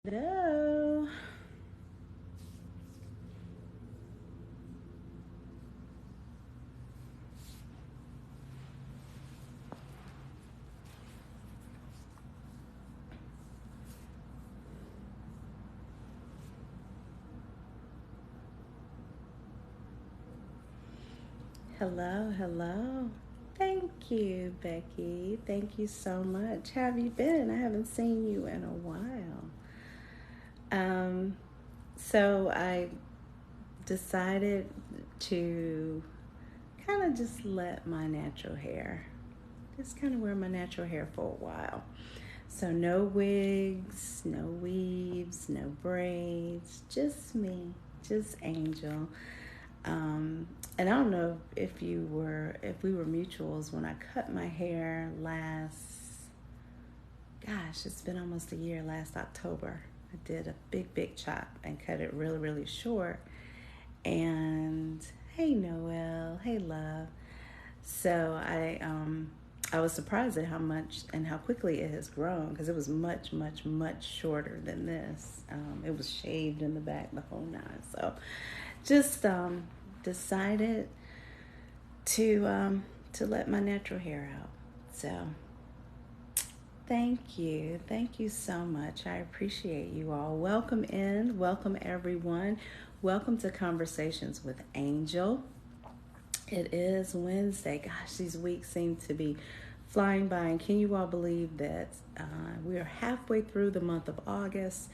Hello. Hello, hello. Thank you, Becky. Thank you so much. How have you been? I haven't seen you in a while. Um, so I decided to kind of just let my natural hair, just kind of wear my natural hair for a while. So no wigs, no weaves, no braids, just me, just Angel. And I don't know if we were mutuals when I cut my hair gosh, it's been almost a year, last October. I did a big chop and cut it really, really short. And hey, Noel, hey, love. So I was surprised at how much and how quickly it has grown because it was much shorter than this. It was shaved in the back, the whole nine. So just decided to let my natural hair out. So thank you so much. I appreciate you all. Welcome in, welcome everyone. Welcome to Conversations with Angel. It is Wednesday. Gosh, these weeks seem to be flying by. And can you all believe that we are halfway through the month of August?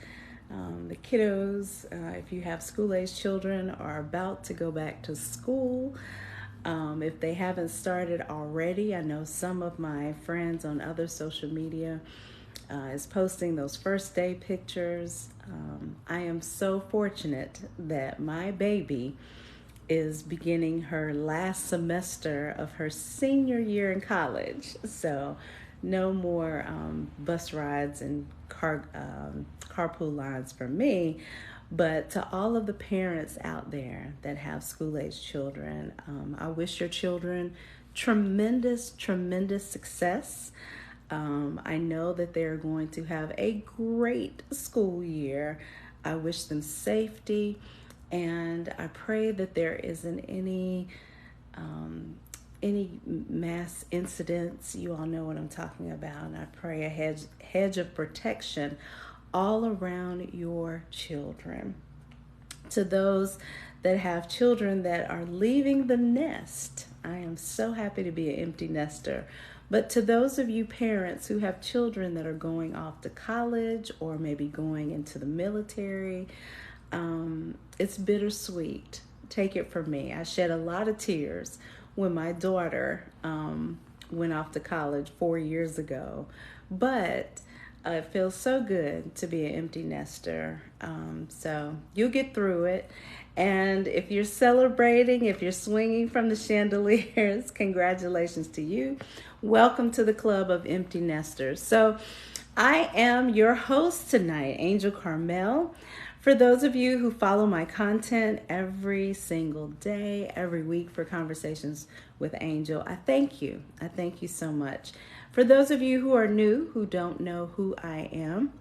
The kiddos, if you have school-age children, are about to go back to school. If they haven't started already, I know some of my friends on other social media is posting those first day pictures. I am so fortunate that my baby is beginning her last semester of her senior year in college. So no more bus rides and carpool lines for me. But to all of the parents out there that have school-age children, I wish your children tremendous success. I know that they're going to have a great school year. I wish them safety, and I pray that there isn't any mass incidents. You all know what I'm talking about. And I pray a hedge of protection all around your children. To those that have children that are leaving the nest, I am so happy to be an empty nester. But to those of you parents who have children that are going off to college or maybe going into the military, it's bittersweet. Take it from me. I shed a lot of tears when my daughter went off to college 4 years ago. But it feels so good to be an empty nester. So you'll get through it. And if you're celebrating, if you're swinging from the chandeliers, congratulations to you. Welcome to the club of empty nesters. So I am your host tonight, Angel Carmel. For those of you who follow my content every single day, every week for Conversations with Angel, I thank you. I thank you so much. For those of you who are new, who don't know who I am,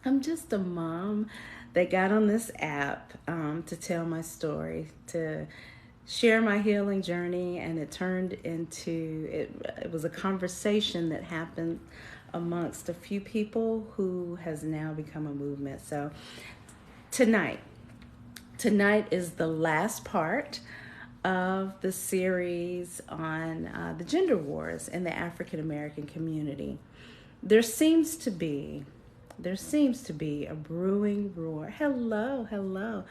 I'm just a mom that got on this app to tell my story, to share my healing journey, and it turned into, it was a conversation that happened amongst a few people who has now become a movement. So Tonight is the last part of the series on the gender wars in the African American community. There seems to be a brewing roar. Hello.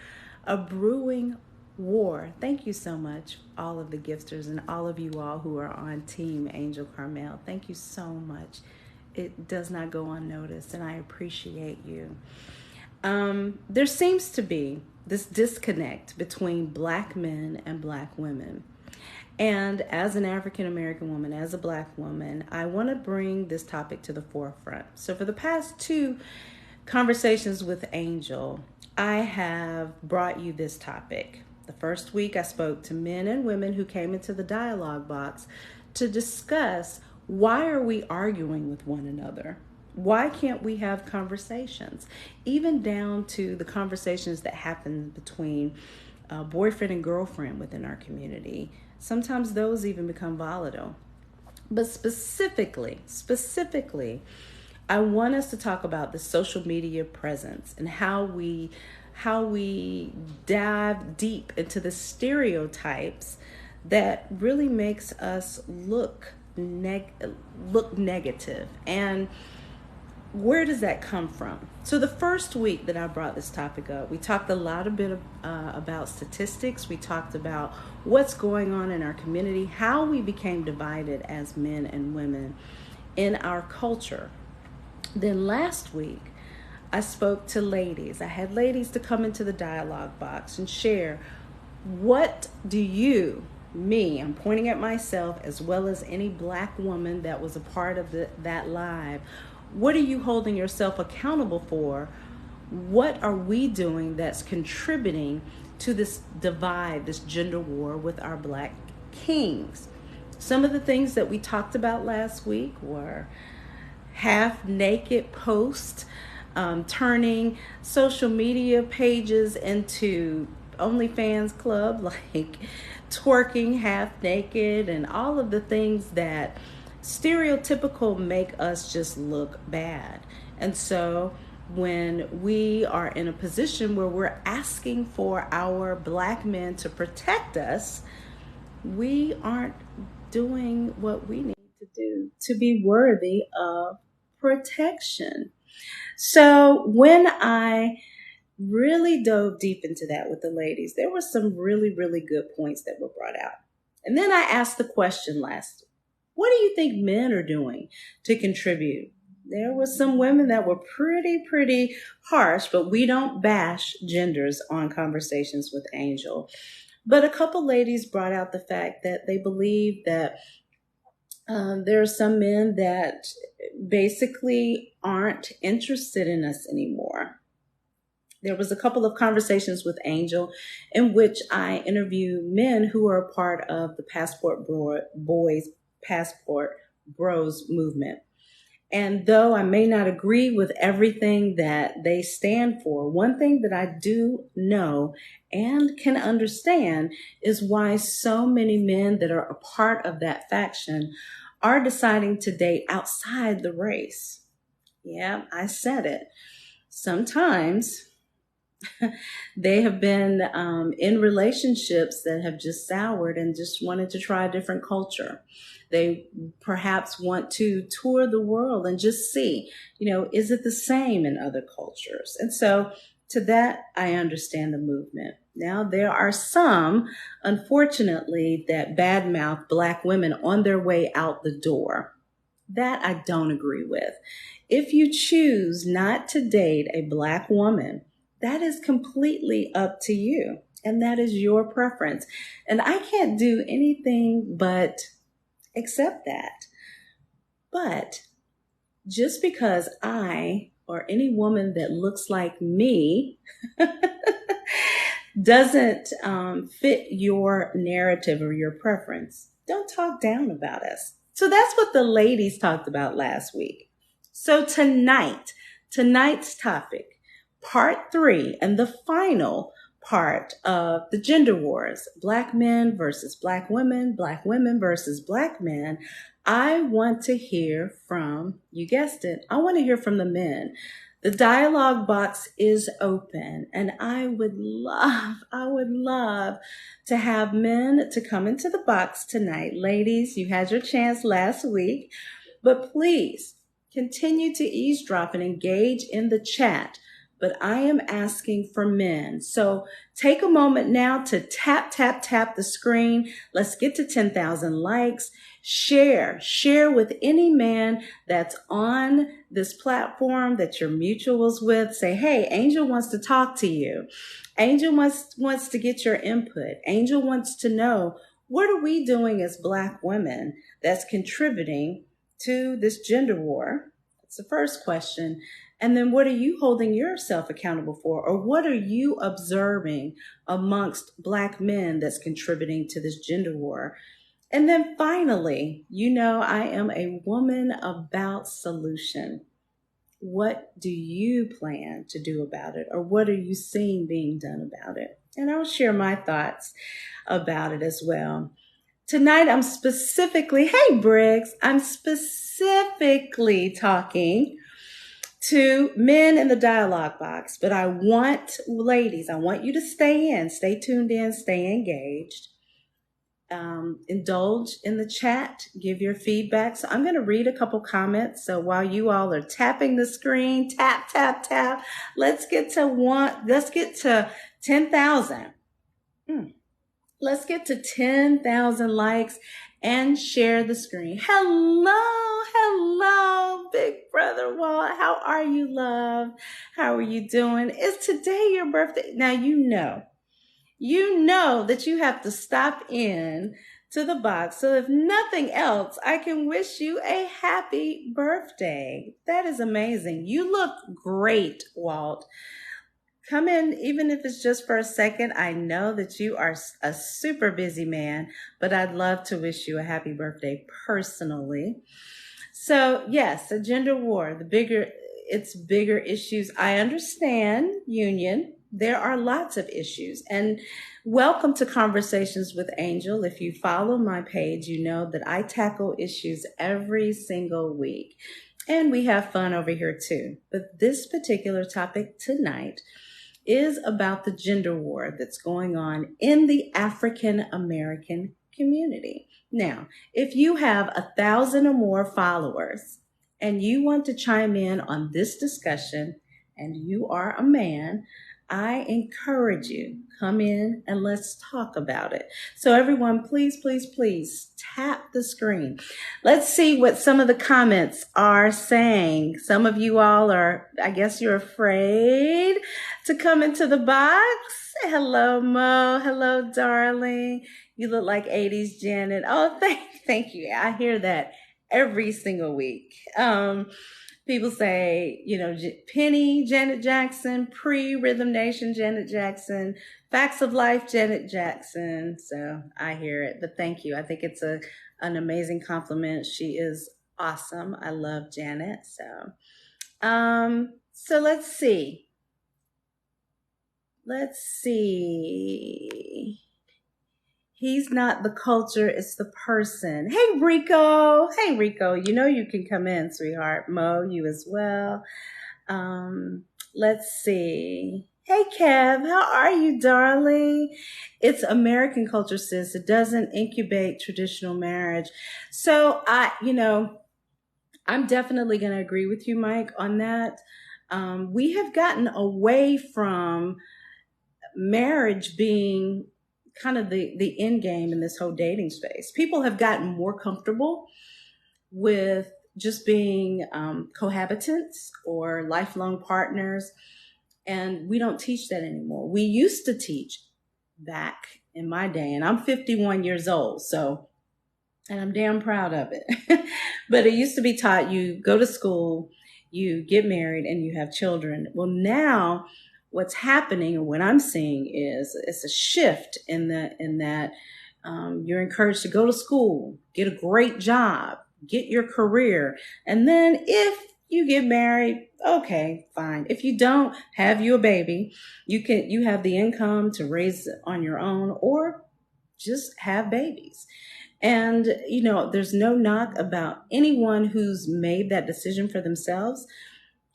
A brewing war. Thank you so much, all of the gifters and all of you all who are on Team Angel Carmel. Thank you so much. It does not go unnoticed, and I appreciate you. There seems to be this disconnect between Black men and Black women. And as an African American woman, as a Black woman, I want to bring this topic to the forefront. So for the past two Conversations with Angel, I have brought you this topic. The first week I spoke to men and women who came into the dialogue box to discuss, why are we arguing with one another? Why can't we have conversations, even down to the conversations that happen between boyfriend and girlfriend within our community? Sometimes those even become volatile. But specifically, I want us to talk about the social media presence and how we dive deep into the stereotypes that really makes us look negative. And where does that come from? So the first week that I brought this topic up, we talked a lot about statistics. We talked about what's going on in our community, how we became divided as men and women in our culture. Then last week, I spoke to ladies. I had ladies to come into the dialogue box and share, what do you, me, I'm pointing at myself as well as any black woman that was a part of that live, what are you holding yourself accountable for? What are we doing that's contributing to this divide, this gender war with our black kings? Some of the things that we talked about last week were half naked posts, turning social media pages into OnlyFans club, like twerking half naked, and all of the things that stereotypical make us just look bad. And so when we are in a position where we're asking for our black men to protect us, we aren't doing what we need to do to be worthy of protection. So when I really dove deep into that with the ladies, there were some really, really good points that were brought out. And then I asked the question last, what do you think men are doing to contribute? There were some women that were pretty harsh, but we don't bash genders on Conversations with Angel. But a couple ladies brought out the fact that they believe that there are some men that basically aren't interested in us anymore. There was a couple of Conversations with Angel in which I interviewed men who are a part of the Passport Boys, Passport Bros movement. And though I may not agree with everything that they stand for, one thing that I do know and can understand is why so many men that are a part of that faction are deciding to date outside the race. Yeah, I said it. Sometimes they have been in relationships that have just soured and just wanted to try a different culture. They perhaps want to tour the world and just see, is it the same in other cultures? And so to that, I understand the movement. Now, there are some, unfortunately, that badmouth black women on their way out the door. That I don't agree with. If you choose not to date a black woman, that is completely up to you. And that is your preference. And I can't do anything but accept that. But just because I, or any woman that looks like me, doesn't fit your narrative or your preference, don't talk down about us. So that's what the ladies talked about last week. So tonight's topic, part 3, and the final part of the gender wars, black men versus black women versus black men. I want to hear from, you guessed it, I want to hear from the men. The dialogue box is open, and I would love to have men to come into the box tonight. Ladies, you had your chance last week, but please continue to eavesdrop and engage in the chat. But I am asking for men. So take a moment now to tap the screen. Let's get to 10,000 likes. Share with any man that's on this platform that you're mutuals with. Say, hey, Angel wants to talk to you. Angel wants to get your input. Angel wants to know, what are we doing as black women that's contributing to this gender war? That's the first question. And then what are you holding yourself accountable for? Or what are you observing amongst black men that's contributing to this gender war? And then finally, I am a woman about solution. What do you plan to do about it? Or what are you seeing being done about it? And I'll share my thoughts about it as well. Tonight, hey Briggs, I'm specifically talking to men in the dialogue box, but I want ladies, I want you to stay tuned in, stay engaged. Indulge in the chat, give your feedback. So I'm going to read a couple comments. So while you all are tapping the screen, tap, tap, tap, let's get to 10,000. Let's get to 10,000 likes and share the screen. Hello, big brother Walt. How are you, love? How are you doing? Is today your birthday? Now, you know that you have to stop in to the box. So if nothing else, I can wish you a happy birthday. That is amazing. You look great, Walt. Come in, even if it's just for a second. I know that you are a super busy man, but I'd love to wish you a happy birthday personally. So yes, a gender war, it's bigger issues. I understand, Union. There are lots of issues. And welcome to Conversations with Angel. If you follow my page, you know that I tackle issues every single week. And we have fun over here too. But this particular topic tonight is about the gender war that's going on in the African American community. Now, if you have 1,000 or more followers and you want to chime in on this discussion and you are a man, I encourage you, come in and let's talk about it. So everyone, please tap the screen. Let's see what some of the comments are saying. Some of you all are, I guess you're afraid to come into the box. Hello, Mo. Hello, darling. You look like 80s Janet. Oh, thank you. I hear that every single week. People say, Penny, Janet Jackson, pre-Rhythm Nation, Janet Jackson, Facts of Life, Janet Jackson. So I hear it, but thank you. I think it's an amazing compliment. She is awesome. I love Janet. So let's see. He's not the culture, it's the person. Hey, Rico. You know you can come in, sweetheart. Mo, you as well. Let's see. Hey, Kev, how are you, darling? It's American culture, sis. It doesn't incubate traditional marriage. So I'm definitely going to agree with you, Mike, on that. We have gotten away from marriage being kind of the end game in this whole dating space. People have gotten more comfortable with just being cohabitants or lifelong partners, and we don't teach that anymore. We used to teach back in my day, and I'm 51 years old, and I'm damn proud of it. But it used to be taught, you go to school, you get married, and you have children. Well, now what's happening, and what I'm seeing, is it's a shift in that you're encouraged to go to school, get a great job, get your career, and then if you get married, okay, fine. If you don't, have you a baby, you have the income to raise it on your own, or just have babies. And there's no knock about anyone who's made that decision for themselves.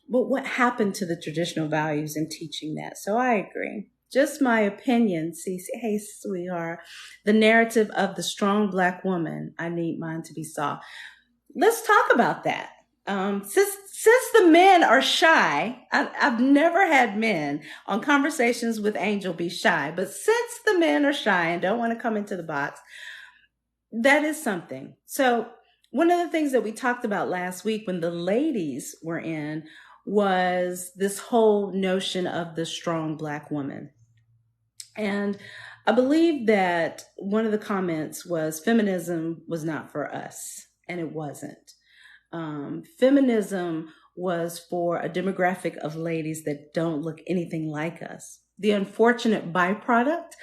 But what happened to the traditional values in teaching that? So I agree. Just my opinion, Cece. Hey, sweetheart. The narrative of the strong Black woman. I need mine to be soft. Let's talk about that. Since the men are shy, I've never had men on Conversations with Angel be shy. But since the men are shy and don't want to come into the box, that is something. So one of the things that we talked about last week when the ladies were in was this whole notion of the strong Black woman. And I believe that one of the comments was feminism was not for us, and it wasn't. Feminism was for a demographic of ladies that don't look anything like us. The unfortunate byproduct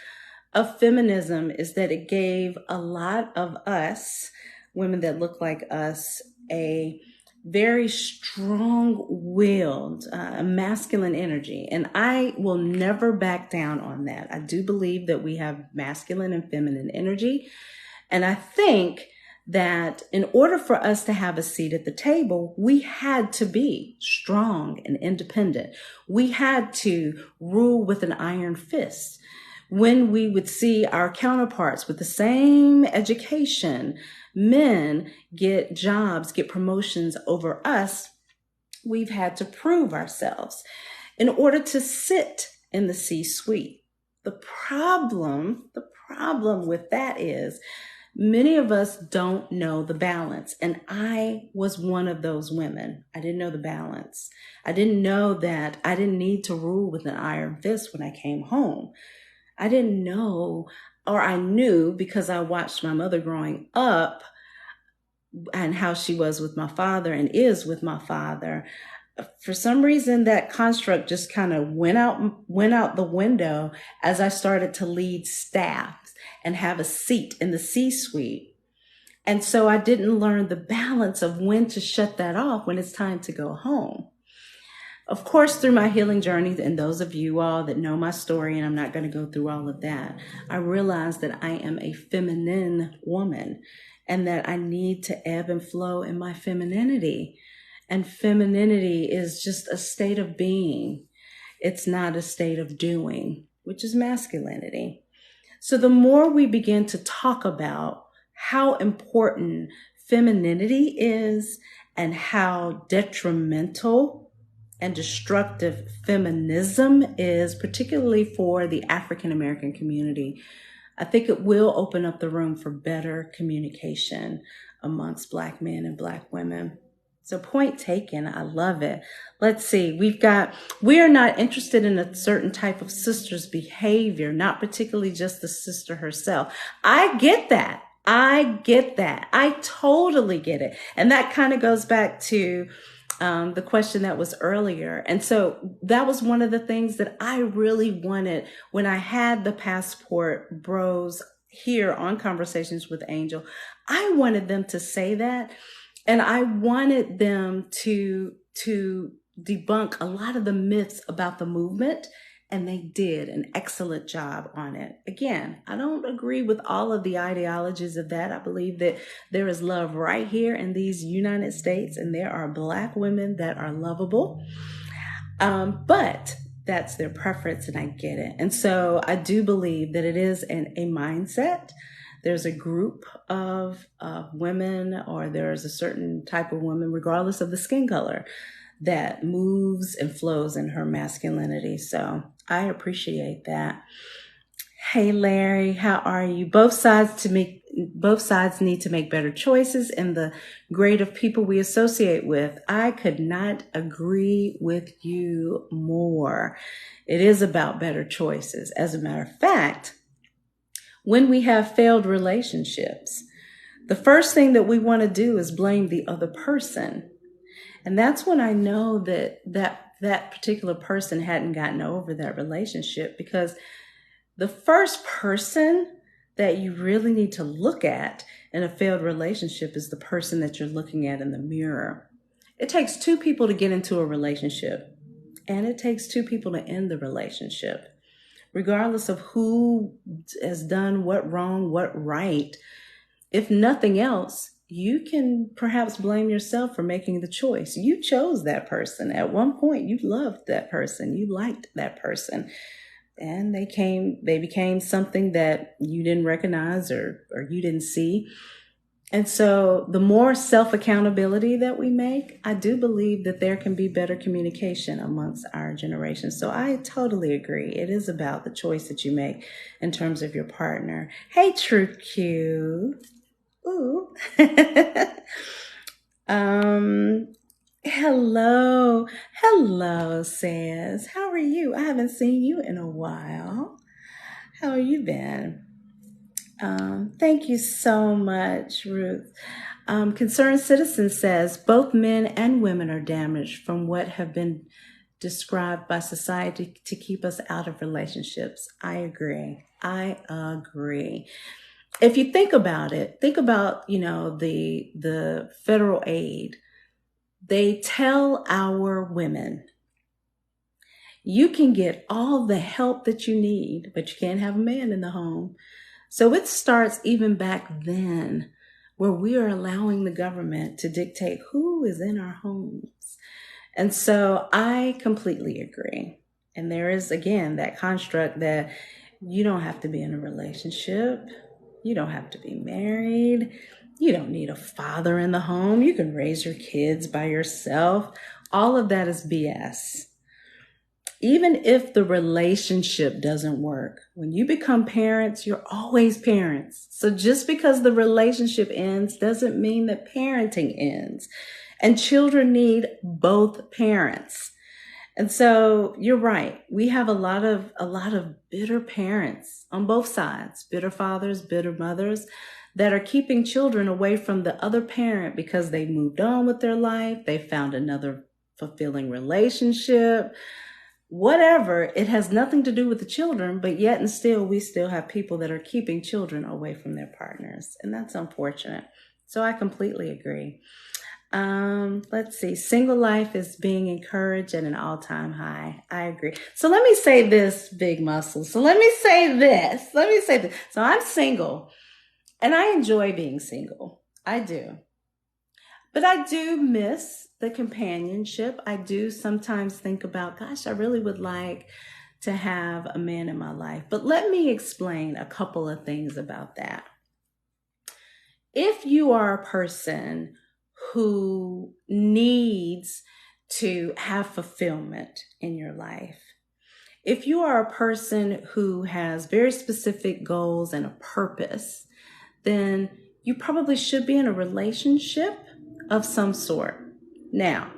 of feminism is that it gave a lot of us, women that look like us, a very strong-willed, masculine energy. And I will never back down on that. I do believe that we have masculine and feminine energy. And I think that in order for us to have a seat at the table, we had to be strong and independent. We had to rule with an iron fist. When we would see our counterparts with the same education, men get jobs, get promotions over us, we've had to prove ourselves in order to sit in the C-suite. The problem with that is many of us don't know the balance. And I was one of those women. I didn't know the balance. I didn't know that I didn't need to rule with an iron fist when I came home. I didn't know, or I knew because I watched my mother growing up and how she was with my father and is with my father. For some reason, that construct just kind of went out the window as I started to lead staff and have a seat in the C-suite. And so I didn't learn the balance of when to shut that off when it's time to go home. Of course, through my healing journey, and those of you all that know my story, and I'm not going to go through all of that, I realized that I am a feminine woman and that I need to ebb and flow in my femininity. And femininity is just a state of being. It's not a state of doing, which is masculinity. So the more we begin to talk about how important femininity is and how detrimental and destructive feminism is, particularly for the African American community, I think it will open up the room for better communication amongst Black men and Black women. So point taken. I love it. Let's see. We are not interested in a certain type of sister's behavior, not particularly just the sister herself. I get that. I totally get it. And that kind of goes back to the question that was earlier. And so that was one of the things that I really wanted when I had the Passport Bros here on Conversations with Angel. I wanted them to say that. And I wanted them to debunk a lot of the myths about the movement, and they did an excellent job on it. Again, I don't agree with all of the ideologies of that. I believe that there is love right here in these United States, and there are Black women that are lovable. But that's their preference, and I get it. And so I do believe that it is a mindset. There's a group of women, or there's a certain type of woman, regardless of the skin color, that moves and flows in her masculinity. So I appreciate that. Hey, Larry, how are you? Both sides need to make better choices in the grade of people we associate with. I could not agree with you more. It is about better choices. As a matter of fact, when we have failed relationships, the first thing that we want to do is blame the other person. And that's when I know that particular person hadn't gotten over that relationship, because the first person that you really need to look at in a failed relationship is the person that you're looking at in the mirror. It takes two people to get into a relationship, and it takes two people to end the relationship. Regardless of who has done what wrong, what right, if nothing else, you can perhaps blame yourself for making the choice. You chose that person. At one point, you loved that person. You liked that person. And they became something that you didn't recognize or you didn't see. And so the more self-accountability that we make, I do believe that there can be better communication amongst our generation. So I totally agree. It is about the choice that you make in terms of your partner. Hey, True Q. Ooh. Hello, sis. How are you? I haven't seen you in a while. How have you been? Thank you so much, Ruth. Concerned Citizen says, both men and women are damaged from what have been described by society to keep us out of relationships. I agree. If you think about it, the federal aid They tell our women, you can get all the help that you need, but you can't have a man in the home. So it starts even back then, where we are allowing the government to dictate who is in our homes. And so I completely agree. And there is, again, that construct that you don't have to be in a relationship. You don't have to be married. You don't need a father in the home. You can raise your kids by yourself. All of that is BS. Even if the relationship doesn't work, when you become parents, you're always parents. So just because the relationship ends doesn't mean that parenting ends. And children need both parents. And so you're right. We have a lot of bitter parents on both sides, bitter fathers, bitter mothers, that are keeping children away from the other parent because they moved on with their life. They found another fulfilling relationship. Whatever, it has nothing to do with the children, but yet and still, we still have people that are keeping children away from their partners. And that's unfortunate. So I completely agree. Let's see. Single life is being encouraged at an all-time high. I agree. So let me say this, Big Muscle. So let me say this. So I'm single and I enjoy being single. I do. But I do miss the companionship. I do sometimes think about, gosh, I really would like to have a man in my life. But let me explain a couple of things about that. If you are a person who needs to have fulfillment in your life, if you are a person who has very specific goals and a purpose, then you probably should be in a relationship of some sort. Now,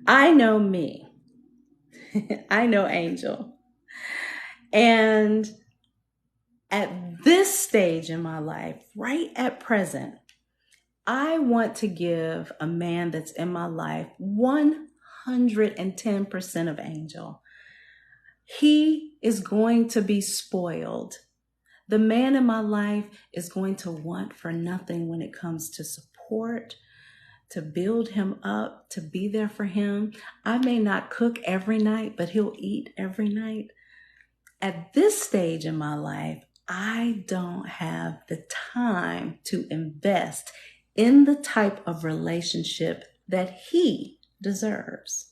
I know me. I know Angel. And at this stage in my life, right at present, I want to give a man that's in my life 110% of Angel. He is going to be spoiled. The man in my life is going to want for nothing when it comes to support, to build him up, to be there for him. I may not cook every night, but he'll eat every night. At this stage in my life, I don't have the time to invest in the type of relationship that he deserves.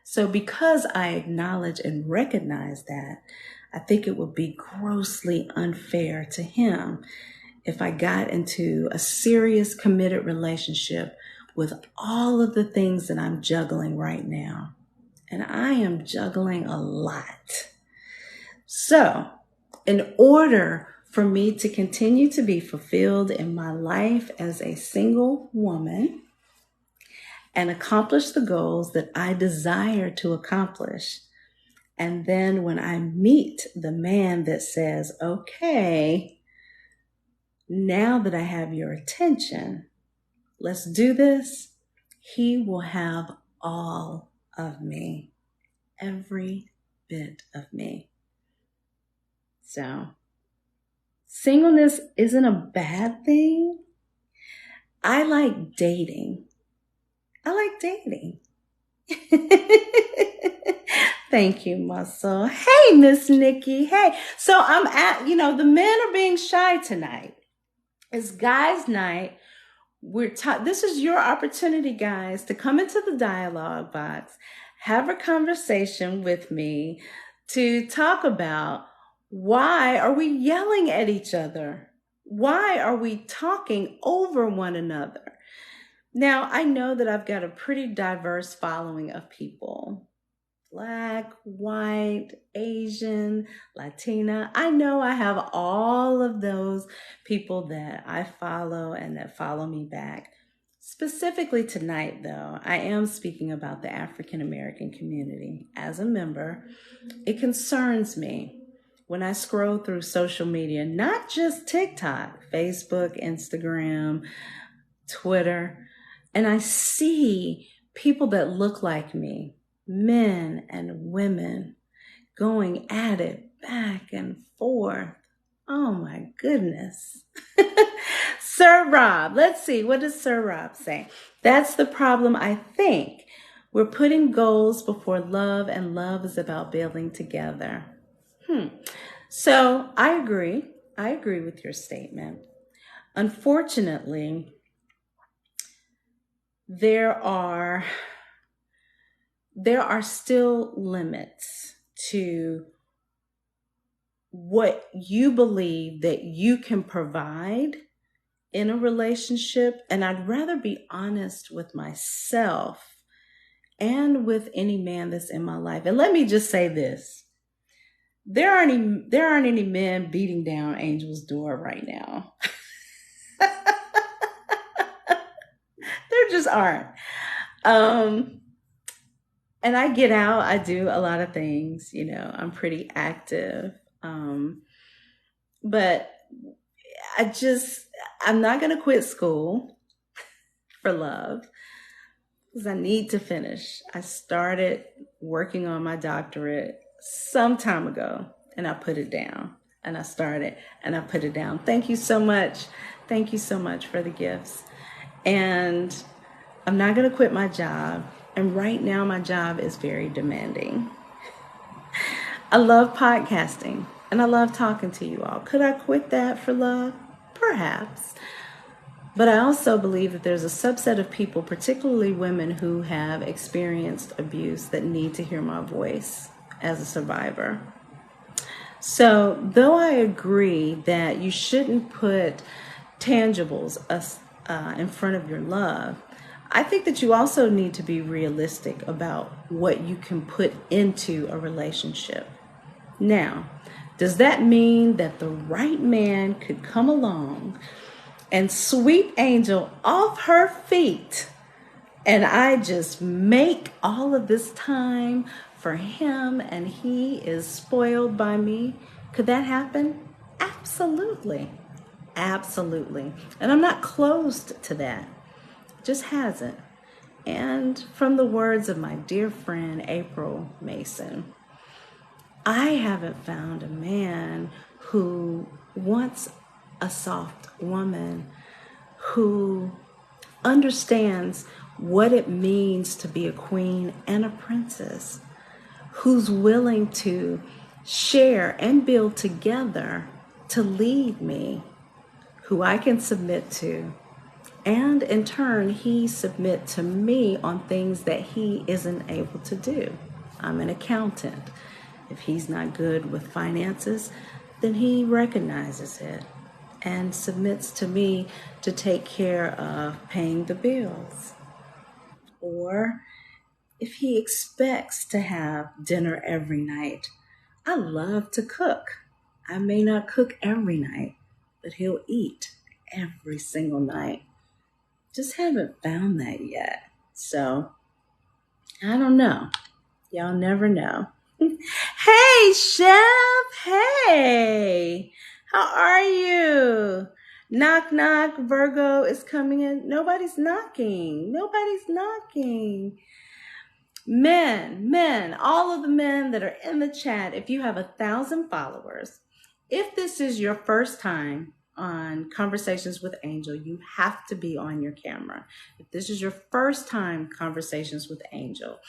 So because I acknowledge and recognize that, I think it would be grossly unfair to him if I got into a serious committed relationship with all of the things that I'm juggling right now. And I am juggling a lot. So in order for me to continue to be fulfilled in my life as a single woman and accomplish the goals that I desire to accomplish, and then when I meet the man that says, okay, now that I have your attention, let's do this, he will have all of me, every bit of me. So singleness isn't a bad thing. I like dating. Thank you, Muscle. Hey, Miss Nikki. Hey. So I'm the men are being shy tonight. It's guys' night. This is your opportunity, guys, to come into the dialogue box, have a conversation with me to talk about, why are we yelling at each other? Why are we talking over one another? Now, I know that I've got a pretty diverse following of people. Black, white, Asian, Latina. I know I have all of those people that I follow and that follow me back. Specifically tonight, though, I am speaking about the African American community. As a member, it concerns me when I scroll through social media, not just TikTok, Facebook, Instagram, Twitter, and I see people that look like me, men and women, going at it back and forth. Oh my goodness. Sir Rob, let's see. What does Sir Rob say? That's the problem, I think. We're putting goals before love, and love is about building together. So I agree. I agree with your statement. Unfortunately, there are still limits to what you believe that you can provide in a relationship. And I'd rather be honest with myself and with any man that's in my life. And let me just say this. There aren't any men beating down Angel's door right now. There just aren't. And I get out, I do a lot of things, I'm pretty active. But I'm not going to quit school for love because I need to finish. I started working on my doctorate some time ago and I put it down, and I started and I put it down. Thank you so much. Thank you so much for the gifts. And I'm not going to quit my job. And right now my job is very demanding. I love podcasting and I love talking to you all. Could I quit that for love? Perhaps. But I also believe that there's a subset of people, particularly women, who have experienced abuse that need to hear my voice as a survivor. So though I agree that you shouldn't put tangibles in front of your love, I think that you also need to be realistic about what you can put into a relationship. Now, does that mean that the right man could come along and sweep Angel off her feet and I just make all of this time for him and he is spoiled by me? Could that happen? Absolutely. Absolutely. And I'm not closed to that. Just hasn't. And from the words of my dear friend April Mason, I haven't found a man who wants a soft woman, who understands what it means to be a queen and a princess, who's willing to share and build together to lead me, who I can submit to. And in turn, he submit to me on things that he isn't able to do. I'm an accountant. If he's not good with finances, then he recognizes it and submits to me to take care of paying the bills. Or if he expects to have dinner every night, I love to cook. I may not cook every night, but he'll eat every single night. Just haven't found that yet. So, I don't know. Y'all never know. Hey, Chef. Hey. How are you? Knock, knock. Virgo is coming in. Nobody's knocking. Nobody's knocking. Men, all of the men that are in the chat, if you have 1,000 followers, if this is your first time on Conversations with Angel, you have to be on your camera. If this is your first time Conversations with Angel,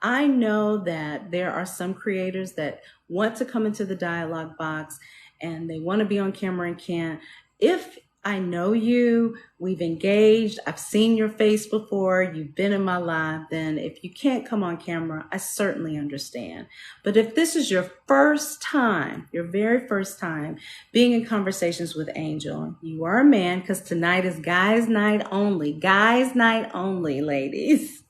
I know that there are some creators that want to come into the dialogue box and they want to be on camera and can't. If I know you, we've engaged, I've seen your face before, you've been in my life, then if you can't come on camera, I certainly understand. But if this is your first time, your very first time being in Conversations with Angel, you are a man, because tonight is guys' night only, ladies,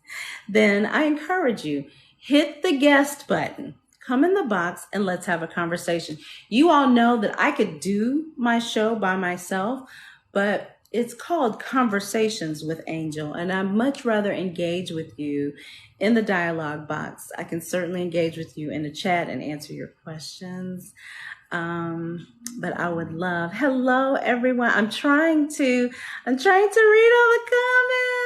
then I encourage you, hit the guest button. Come in the box and let's have a conversation. You all know that I could do my show by myself, but it's called Conversations with Angel, and I'd much rather engage with you in the dialogue box. I can certainly engage with you in the chat and answer your questions. But I would love, hello everyone. I'm trying to read all the comments.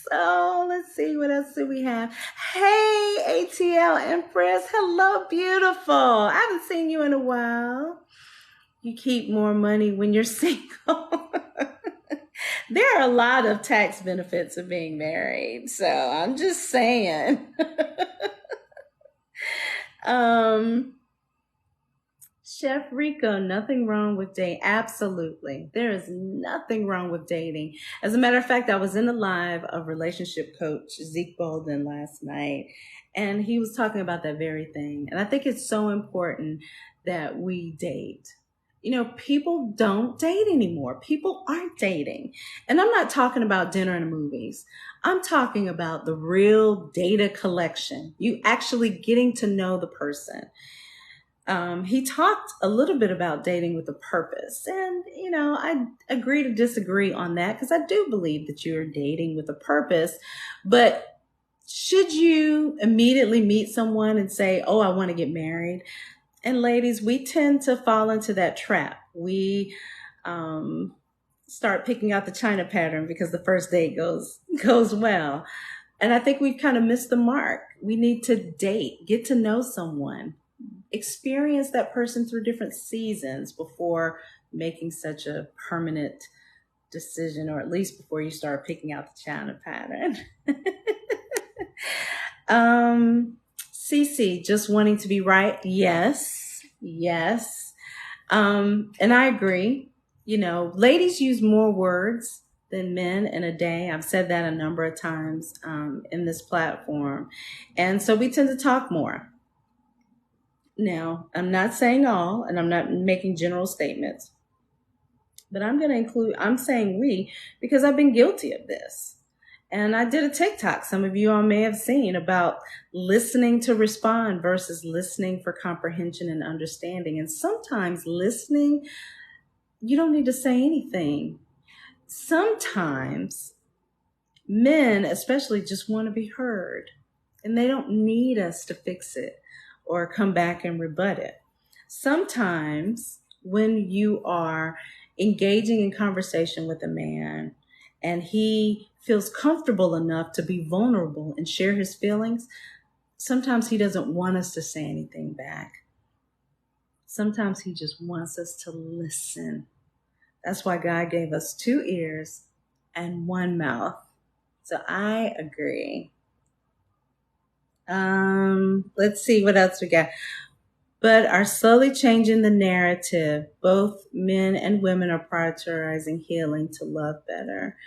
So let's see, what else do we have? Hey, ATL Empress. Hello, beautiful. I haven't seen you in a while. You keep more money when you're single. There are a lot of tax benefits of being married. So I'm just saying. um, Chef Rico, nothing wrong with dating. Absolutely. There is nothing wrong with dating. As a matter of fact, I was in the live of relationship coach Zeke Bolden last night, and he was talking about that very thing. And I think it's so important that we date. You know, people don't date anymore. People aren't dating. And I'm not talking about dinner and movies. I'm talking about the real data collection. You actually getting to know the person. He talked a little bit about dating with a purpose. And, you know, I agree to disagree on that because I do believe that you're dating with a purpose. But should you immediately meet someone and say, oh, I want to get married? And ladies, we tend to fall into that trap. We start picking out the China pattern because the first date goes well. And I think we've kind of missed the mark. We need to date, get to know someone, experience that person through different seasons before making such a permanent decision, or at least before you start picking out the China pattern. Cece, just wanting to be right. Yes, yes. And I agree. You know, ladies use more words than men in a day. I've said that a number of times in this platform. And so we tend to talk more. Now, I'm not saying all, and I'm not making general statements, but I'm saying we, because I've been guilty of this. And I did a TikTok, some of you all may have seen, about listening to respond versus listening for comprehension and understanding. And sometimes listening, you don't need to say anything. Sometimes men, especially, just want to be heard, and they don't need us to fix it or come back and rebut it. Sometimes when you are engaging in conversation with a man and he feels comfortable enough to be vulnerable and share his feelings, sometimes he doesn't want us to say anything back. Sometimes he just wants us to listen. That's why God gave us 2 ears and 1 mouth. So I agree. Let's see what else we got. But are slowly changing the narrative. Both men and women are prioritizing healing to love better.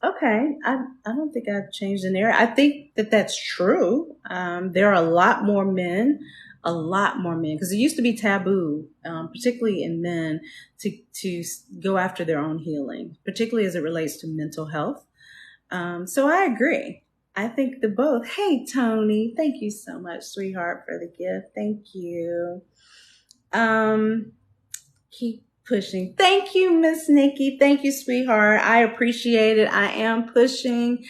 Okay, I don't think I've changed the narrative. I think that that's true. There are a lot more men, because it used to be taboo, particularly in men, to go after their own healing, particularly as it relates to mental health. So I agree. I think the both. Hey, Tony, thank you so much, sweetheart, for the gift. Thank you. Keep pushing. Thank you, Miss Nikki. Thank you, sweetheart. I appreciate it. I am pushing.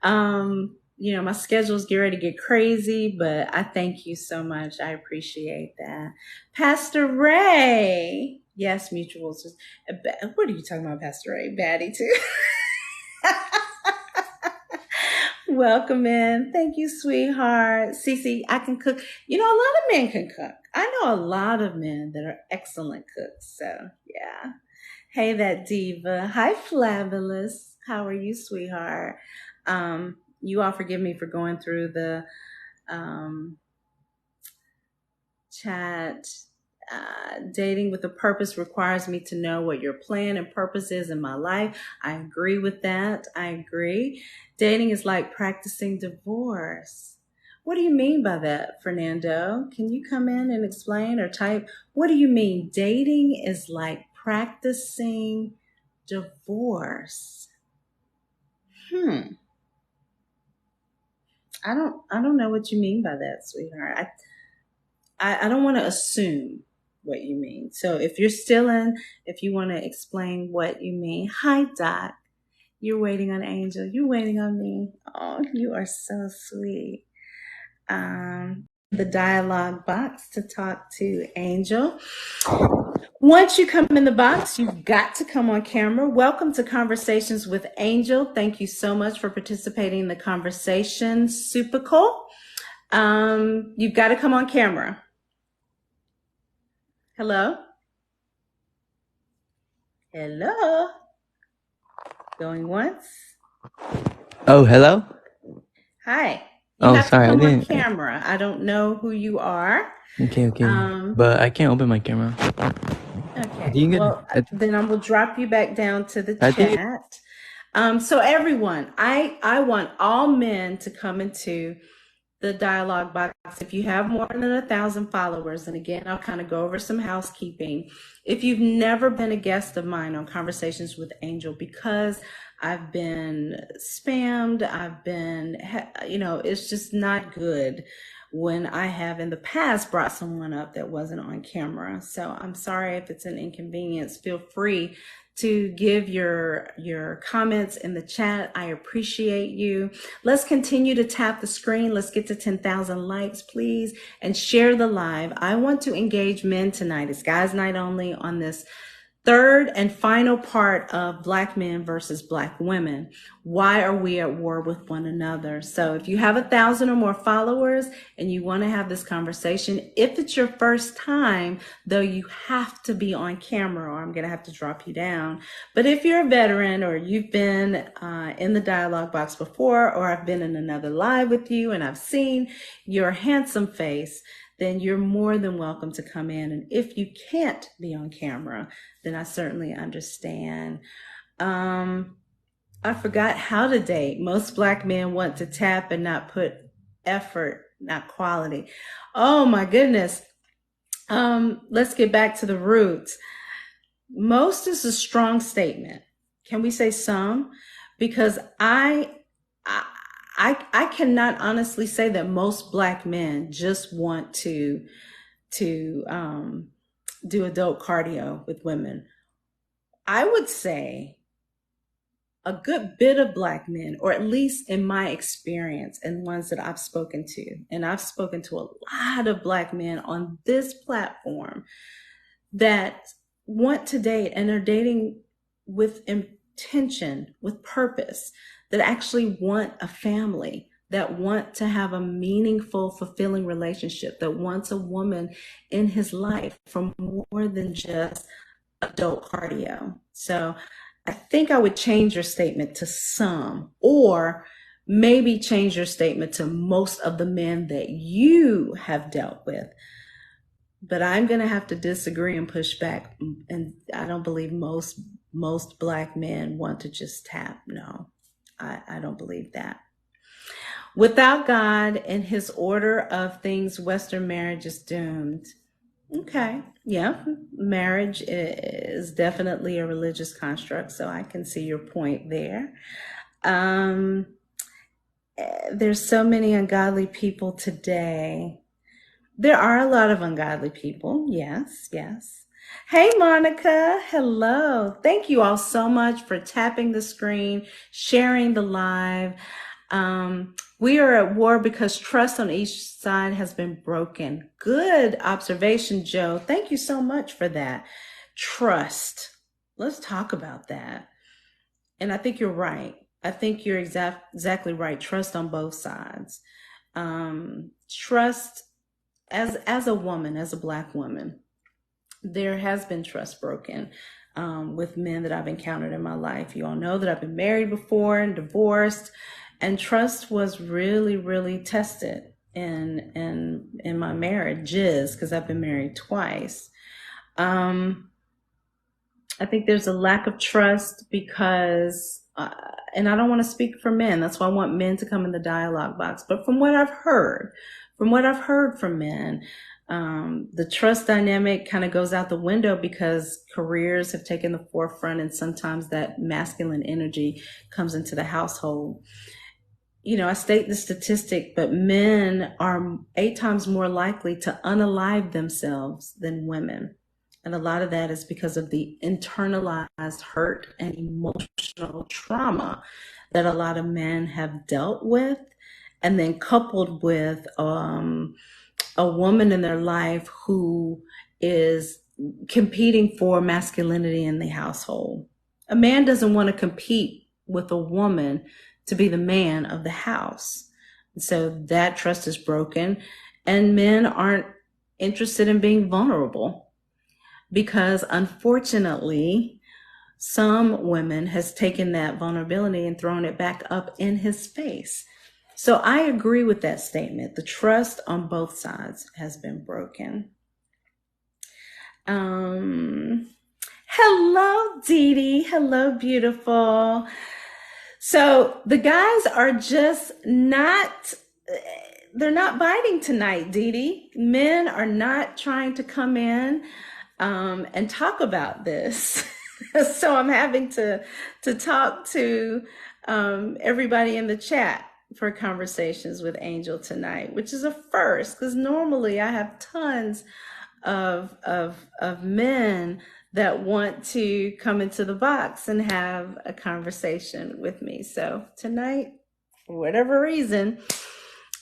You know, my schedule's getting ready to get crazy, but I thank you so much. I appreciate that. Pastor Ray. Yes, mutuals. What are you talking about, Pastor Ray? Baddie too. Welcome in. Thank you, sweetheart. Cece, I can cook. You know, a lot of men can cook. I know a lot of men that are excellent cooks. So, yeah. Hey, that diva. Hi, Fabulous. How are you, sweetheart? You all forgive me for going through the chat. Dating with a purpose requires me to know what your plan and purpose is in my life. I agree with that. I agree. Dating is like practicing divorce. What do you mean by that, Fernando? Can you come in and explain or type? What do you mean? Dating is like practicing divorce. I don't know what you mean by that, sweetheart. I don't want to assume what you mean. So if you're still in, if you want to explain what you mean. Hi, Doc. You're waiting on Angel. You're waiting on me. Oh, you are so sweet. The dialogue box to talk to Angel. Once you come in the box, you've got to come on camera. Welcome to Conversations with Angel. Thank you so much for participating in the conversation. Super cool. You've got to come on camera. Hello? Hello. Going once. Oh, hello? Hi. You Oh, have to sorry, I come on didn't. camera. I don't know who you are. Okay. Um, But I can't open my camera. I okay. think it, Well, then I will drop you back down to the I think it, chat. So everyone, I want all men to come into the dialogue box. If you have more than 1,000 followers, and again, I'll kind of go over some housekeeping. If you've never been a guest of mine on Conversations with Angel, because I've been spammed, it's just not good when I have in the past brought someone up that wasn't on camera. So I'm sorry if it's an inconvenience. Feel free to give your comments in the chat. I appreciate you. Let's continue to tap the screen. Let's get to 10,000 likes, please, and share the live. I want to engage men tonight. It's guys night only on this third and final part of Black men versus Black women. Why are we at war with one another? So if you have 1,000 or more followers and you want to have this conversation, if it's your first time, though, you have to be on camera or I'm going to have to drop you down. But if you're a veteran or you've been in the dialogue box before, or I've been in another live with you and I've seen your handsome face, then you're more than welcome to come in. And if you can't be on camera, then I certainly understand. I forgot how to date. Most Black men want to tap and not put effort, not quality. Oh my goodness. Let's get back to the roots. Most is a strong statement. Can we say some? Because I cannot honestly say that most Black men just want to do adult cardio with women. I would say a good bit of Black men, or at least in my experience and ones that I've spoken to, and I've spoken to a lot of Black men on this platform that want to date and are dating with intention, with purpose, that actually want a family, that want to have a meaningful, fulfilling relationship, that wants a woman in his life for more than just adult cardio. So I think I would change your statement to some, or maybe change your statement to most of the men that you have dealt with. But I'm going to have to disagree and push back. And I don't believe most Black men want to just tap. No, I don't believe that. Without God and his order of things, Western marriage is doomed. Okay. Yeah. Marriage is definitely a religious construct. So I can see your point there. There's so many ungodly people today. There are a lot of ungodly people. Yes, yes. Hey, Monica. Hello. Thank you all so much for tapping the screen, sharing the live. We are at war because trust on each side has been broken. Good observation, Joe. Thank you so much for that. Trust. Let's talk about that. And I think you're right. I think you're exactly right. Trust on both sides. Trust as a woman, as a Black woman, there has been trust broken with men that I've encountered in my life. You all know that I've been married before and divorced, and trust was really, really tested in my marriages because I've been married twice. I think there's a lack of trust because, and I don't want to speak for men. That's why I want men to come in the dialogue box. But from what I've heard from men, the trust dynamic kind of goes out the window because careers have taken the forefront, and sometimes that masculine energy comes into the household. You know, I state the statistic, but men are 8 times more likely to unalive themselves than women. And a lot of that is because of the internalized hurt and emotional trauma that a lot of men have dealt with, and then coupled with a woman in their life who is competing for masculinity in the household. A man doesn't want to compete with a woman to be the man of the house. So that trust is broken, and men aren't interested in being vulnerable because, unfortunately, some women has taken that vulnerability and thrown it back up in his face. So I agree with that statement. The trust on both sides has been broken. Hello, Dee Dee. Hello, beautiful. So the guys are just not, they're not biting tonight, Dee Dee. Men are not trying to come in and talk about this. So I'm having to talk to everybody in the chat for conversations with Angel tonight, which is a first, because normally I have tons of men that want to come into the box and have a conversation with me. So tonight, for whatever reason,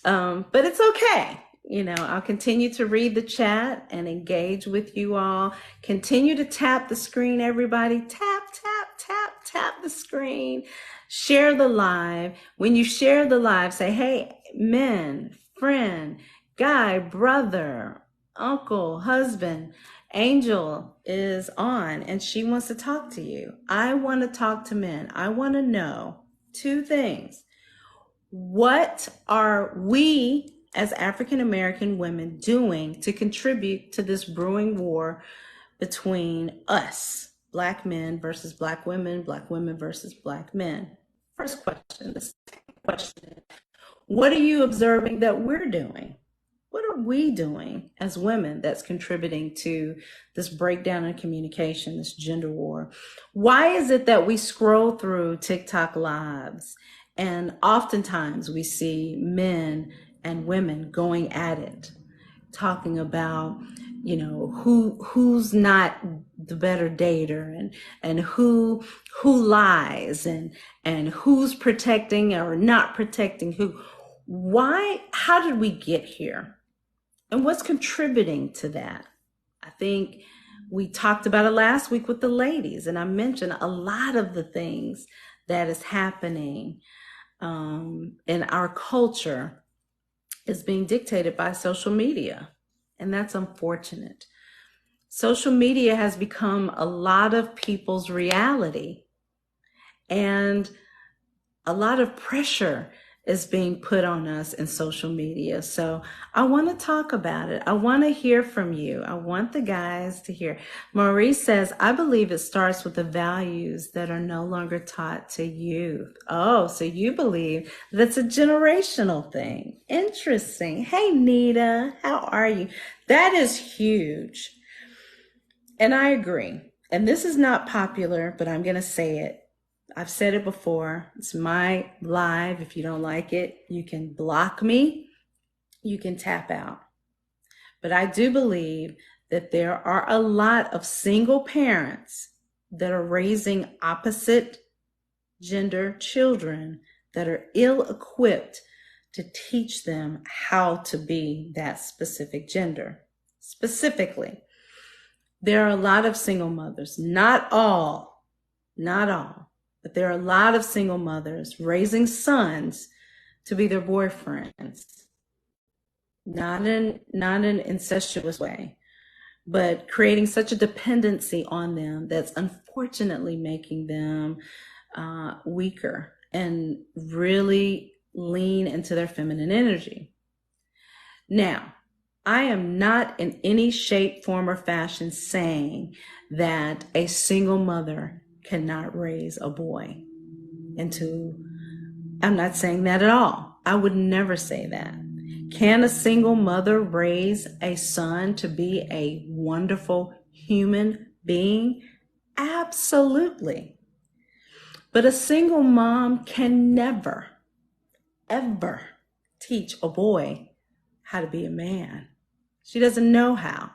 but it's okay. You know, I'll continue to read the chat and engage with you all. Continue to tap the screen, everybody. Tap, tap, tap, tap the screen. Share the live. When you share the live, say, hey, men, friend, guy, brother, uncle, husband, Angel is on and she wants to talk to you. I want to talk to men. I want to know two things. What are we as African American women doing to contribute to this brewing war between us, Black men versus Black women versus Black men? First question. The second question, what are you observing that we're doing? What are we doing as women that's contributing to this breakdown in communication, this gender war? Why is it that we scroll through TikTok lives and oftentimes we see men and women going at it, talking about, you know, who's not the better dater and who lies and who's protecting or not protecting who? Why? How did we get here? And what's contributing to that? I think we talked about it last week with the ladies, and I mentioned a lot of the things that is happening in our culture is being dictated by social media, and that's unfortunate. Social media has become a lot of people's reality, and a lot of pressure is being put on us in social media. So I want to talk about it. I want to hear from you. I want the guys to hear. Maurice says, I believe it starts with the values that are no longer taught to youth. Oh, so you believe that's a generational thing. Interesting. Hey, Nita, how are you? That is huge. And I agree. And this is not popular, but I'm going to say it. I've said it before. It's my live. If you don't like it, you can block me. You can tap out. But I do believe that there are a lot of single parents that are raising opposite gender children that are ill-equipped to teach them how to be that specific gender. Specifically, there are a lot of single mothers, not all, but there are a lot of single mothers raising sons to be their boyfriends, not in an incestuous way, but creating such a dependency on them that's unfortunately making them weaker and really lean into their feminine energy. Now, I am not in any shape, form, or fashion saying that a single mother cannot raise a boy I'm not saying that at all. I would never say that. Can a single mother raise a son to be a wonderful human being? Absolutely. But a single mom can never, ever teach a boy how to be a man. She doesn't know how.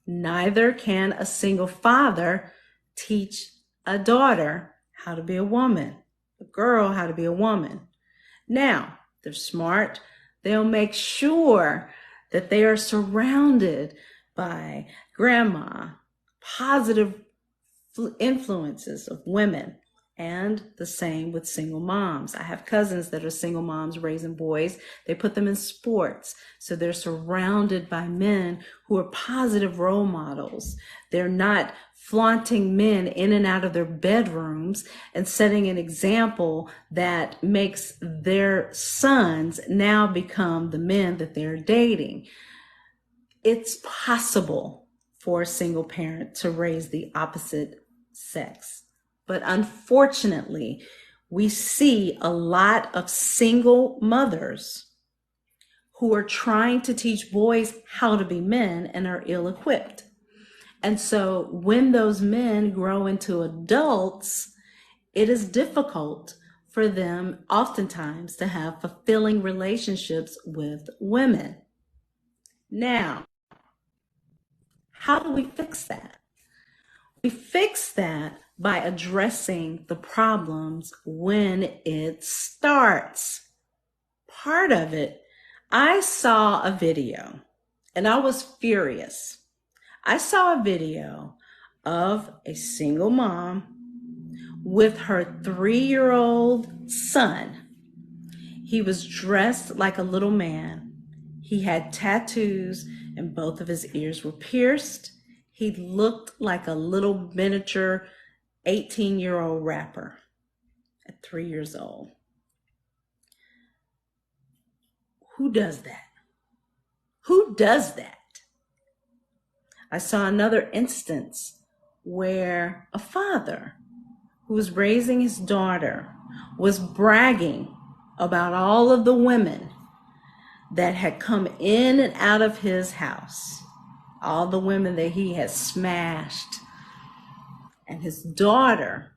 Neither can a single father teach a daughter how to be a woman, a girl how to be a woman. Now, they're smart. They'll make sure that they are surrounded by grandma, positive influences of women, and the same with single moms. I have cousins that are single moms raising boys. They put them in sports. So they're surrounded by men who are positive role models. They're not flaunting men in and out of their bedrooms and setting an example that makes their sons now become the men that they're dating. It's possible for a single parent to raise the opposite sex, but unfortunately, we see a lot of single mothers who are trying to teach boys how to be men and are ill-equipped. And so when those men grow into adults, it is difficult for them oftentimes to have fulfilling relationships with women. Now, how do we fix that? We fix that by addressing the problems when it starts. Part of it, I saw a video and I was furious. I saw a video of a single mom with her 3-year-old son. He was dressed like a little man. He had tattoos and both of his ears were pierced. He looked like a little miniature 18-year-old rapper at 3 years old. Who does that? Who does that? I saw another instance where a father who was raising his daughter was bragging about all of the women that had come in and out of his house, all the women that he had smashed. And his daughter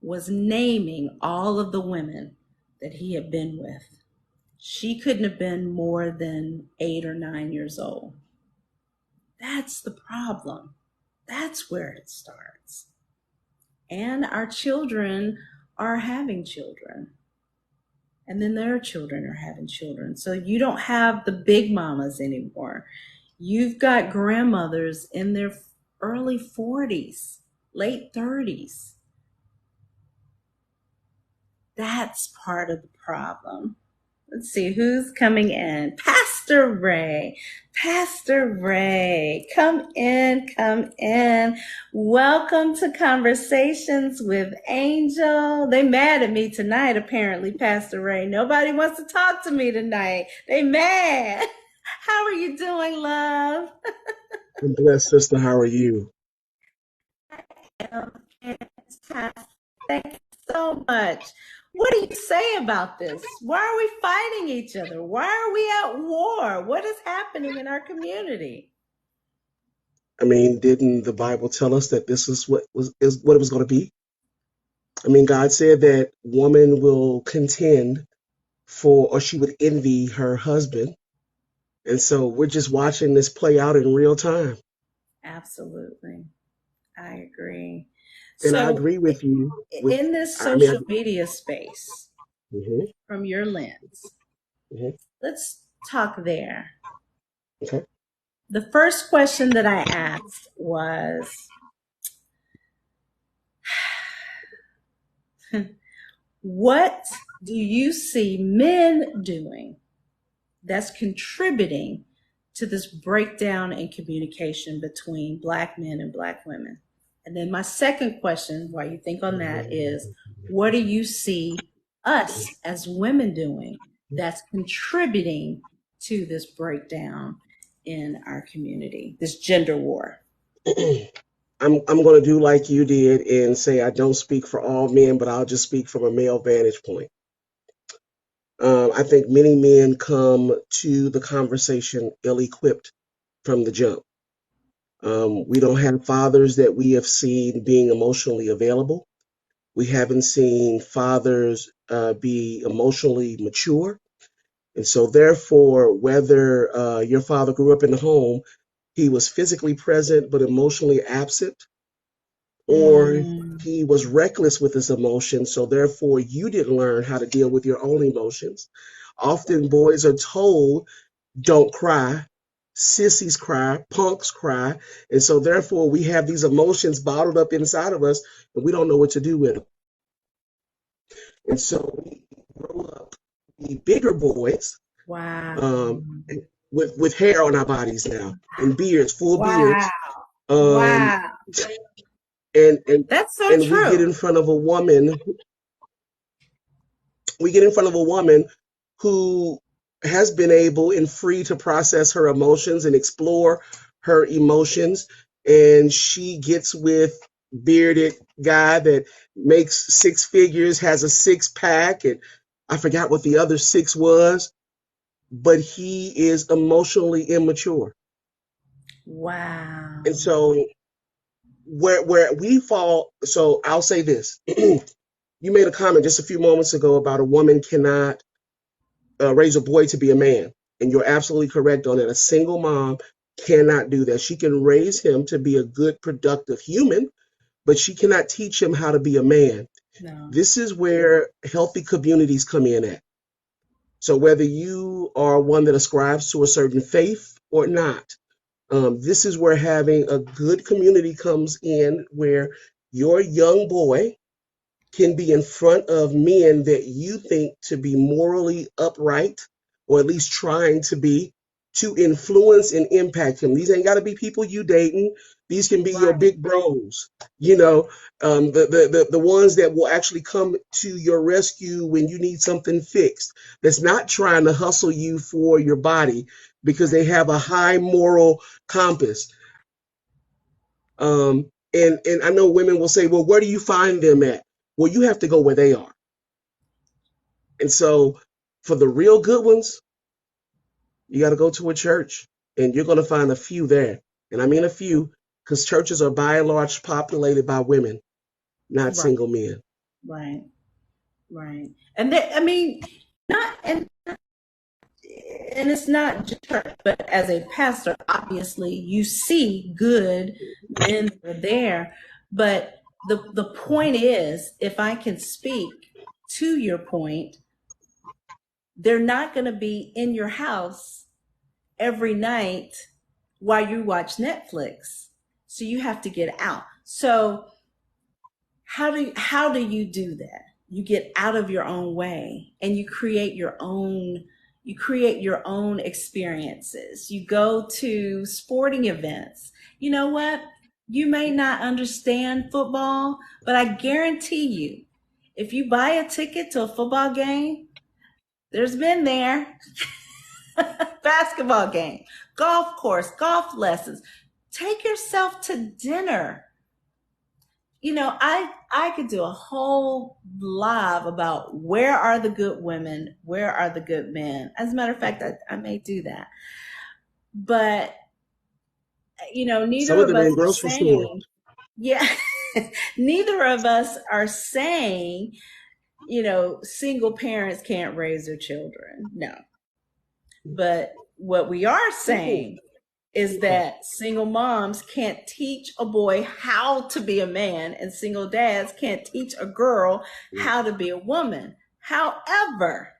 was naming all of the women that he had been with. She couldn't have been more than 8 or 9 years old. That's the problem. That's where it starts. And our children are having children. And then their children are having children. So you don't have the big mamas anymore. You've got grandmothers in their early 40s, late 30s. That's part of the problem. Let's see who's coming in. Pastor Ray. Pastor Ray, come in, come in. Welcome to Conversations with Angel. They mad at me tonight, apparently, Pastor Ray. Nobody wants to talk to me tonight. They mad. How are you doing, love? I'm blessed, sister. How are you? I am fantastic. Thank you so much. What do you say about this? Why are we fighting each other? Why are we at war? What is happening in our community? I mean, didn't the Bible tell us that this is what it was going to be? I mean, God said that woman will contend for, or she would envy her husband. And so we're just watching this play out in real time. Absolutely. I agree. And I So agree with you. in this I mean, social media space, mhm, from your lens, mhm, let's talk there. okay. The first question that I asked was, what do you see men doing that's contributing to this breakdown in communication between Black men and Black women? And then my second question, while you think on that, is what do you see us as women doing that's contributing to this breakdown in our community, this gender war? I'm going to do like you did and say I don't speak for all men, but I'll just speak from a male vantage point. I think many men come to the conversation ill-equipped from the jump. We don't have fathers that we have seen being emotionally available. We haven't seen fathers be emotionally mature. And so, therefore, whether your father grew up in the home, he was physically present but emotionally absent, or Mm. he was reckless with his emotions. So, therefore, you didn't learn how to deal with your own emotions. Often, boys are told, don't cry. Sissies cry, punks cry. And so, therefore, we have these emotions bottled up inside of us and we don't know what to do with them. And so, we grow up, the bigger boys, Wow. with hair on our bodies now and beards, full Wow. beards. Um, Wow. and and That's so and we get true. in front of a woman. We get in front of a woman who has been able and free to process her emotions and explore her emotions, and she gets with bearded guy that makes six figures, has a six pack, and I forgot what the other six was, but he is emotionally immature. And Wow. so where we fall, so I'll say this. You made a comment just a few moments ago about a woman cannot raise a boy to be a man. And you're absolutely correct on that. A single mom cannot do that. She can raise him to be a good, productive human, but she cannot teach him how to be a man. No. This is where healthy communities come in at. So whether you are one that ascribes to a certain faith or not, this is where having a good community comes in, where your young boy can be in front of men that you think to be morally upright, or at least trying to be, to influence and impact him. These ain't got to be people you dating. These can be your Right. big bros, you know, the ones that will actually come to your rescue when you need something fixed. That's not trying to hustle you for your body because Right. they have a high moral compass. And I know women will say, well, where do you find them at? Well, you have to go where they are. And so for the real good ones, you got to go to a church and you're going to find a few there. And I mean a few because churches are by and large populated by women, not Right. single men. Right. Right. And they, I mean, not and it's not just church, but as a pastor, obviously you see good men that are there. But the point is, if I can speak to your point, they're not going to be in your house every night while you watch Netflix. So you have to get out. So how do you do that? You get out of your own way and you create your own experiences. You go to sporting events. You know what? You may not understand football, but I guarantee you, if you buy a ticket to a football game, there's been there. Basketball game, golf course, golf lessons. Take yourself to dinner. I could do a whole live about where are the good women, where are the good men. As a matter of fact, I may do that. But Some neither of of them us in are grocery store. saying, yeah, neither of us are saying, single parents can't raise their children. No. But what we are Mm-mm, saying is mm-mm. that single moms can't teach a boy how to be a man, and single dads can't teach a girl how to be a woman. However,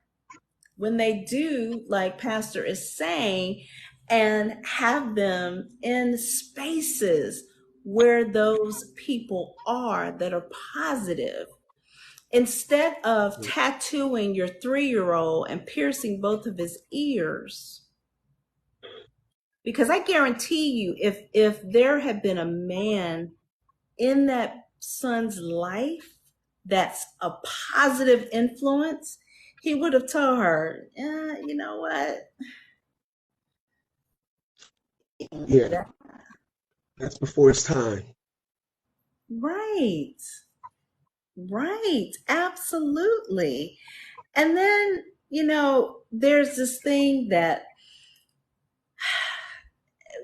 when they do, like Pastor is saying, and have them in spaces where those people are that are positive, instead of tattooing your 3-year-old and piercing both of his ears, because I guarantee you, if there had been a man in that son's life that's a positive influence, he would have told her, yeah, you know what? Yeah, That, that's before it's time. right, right, absolutely. And then, there's this thing that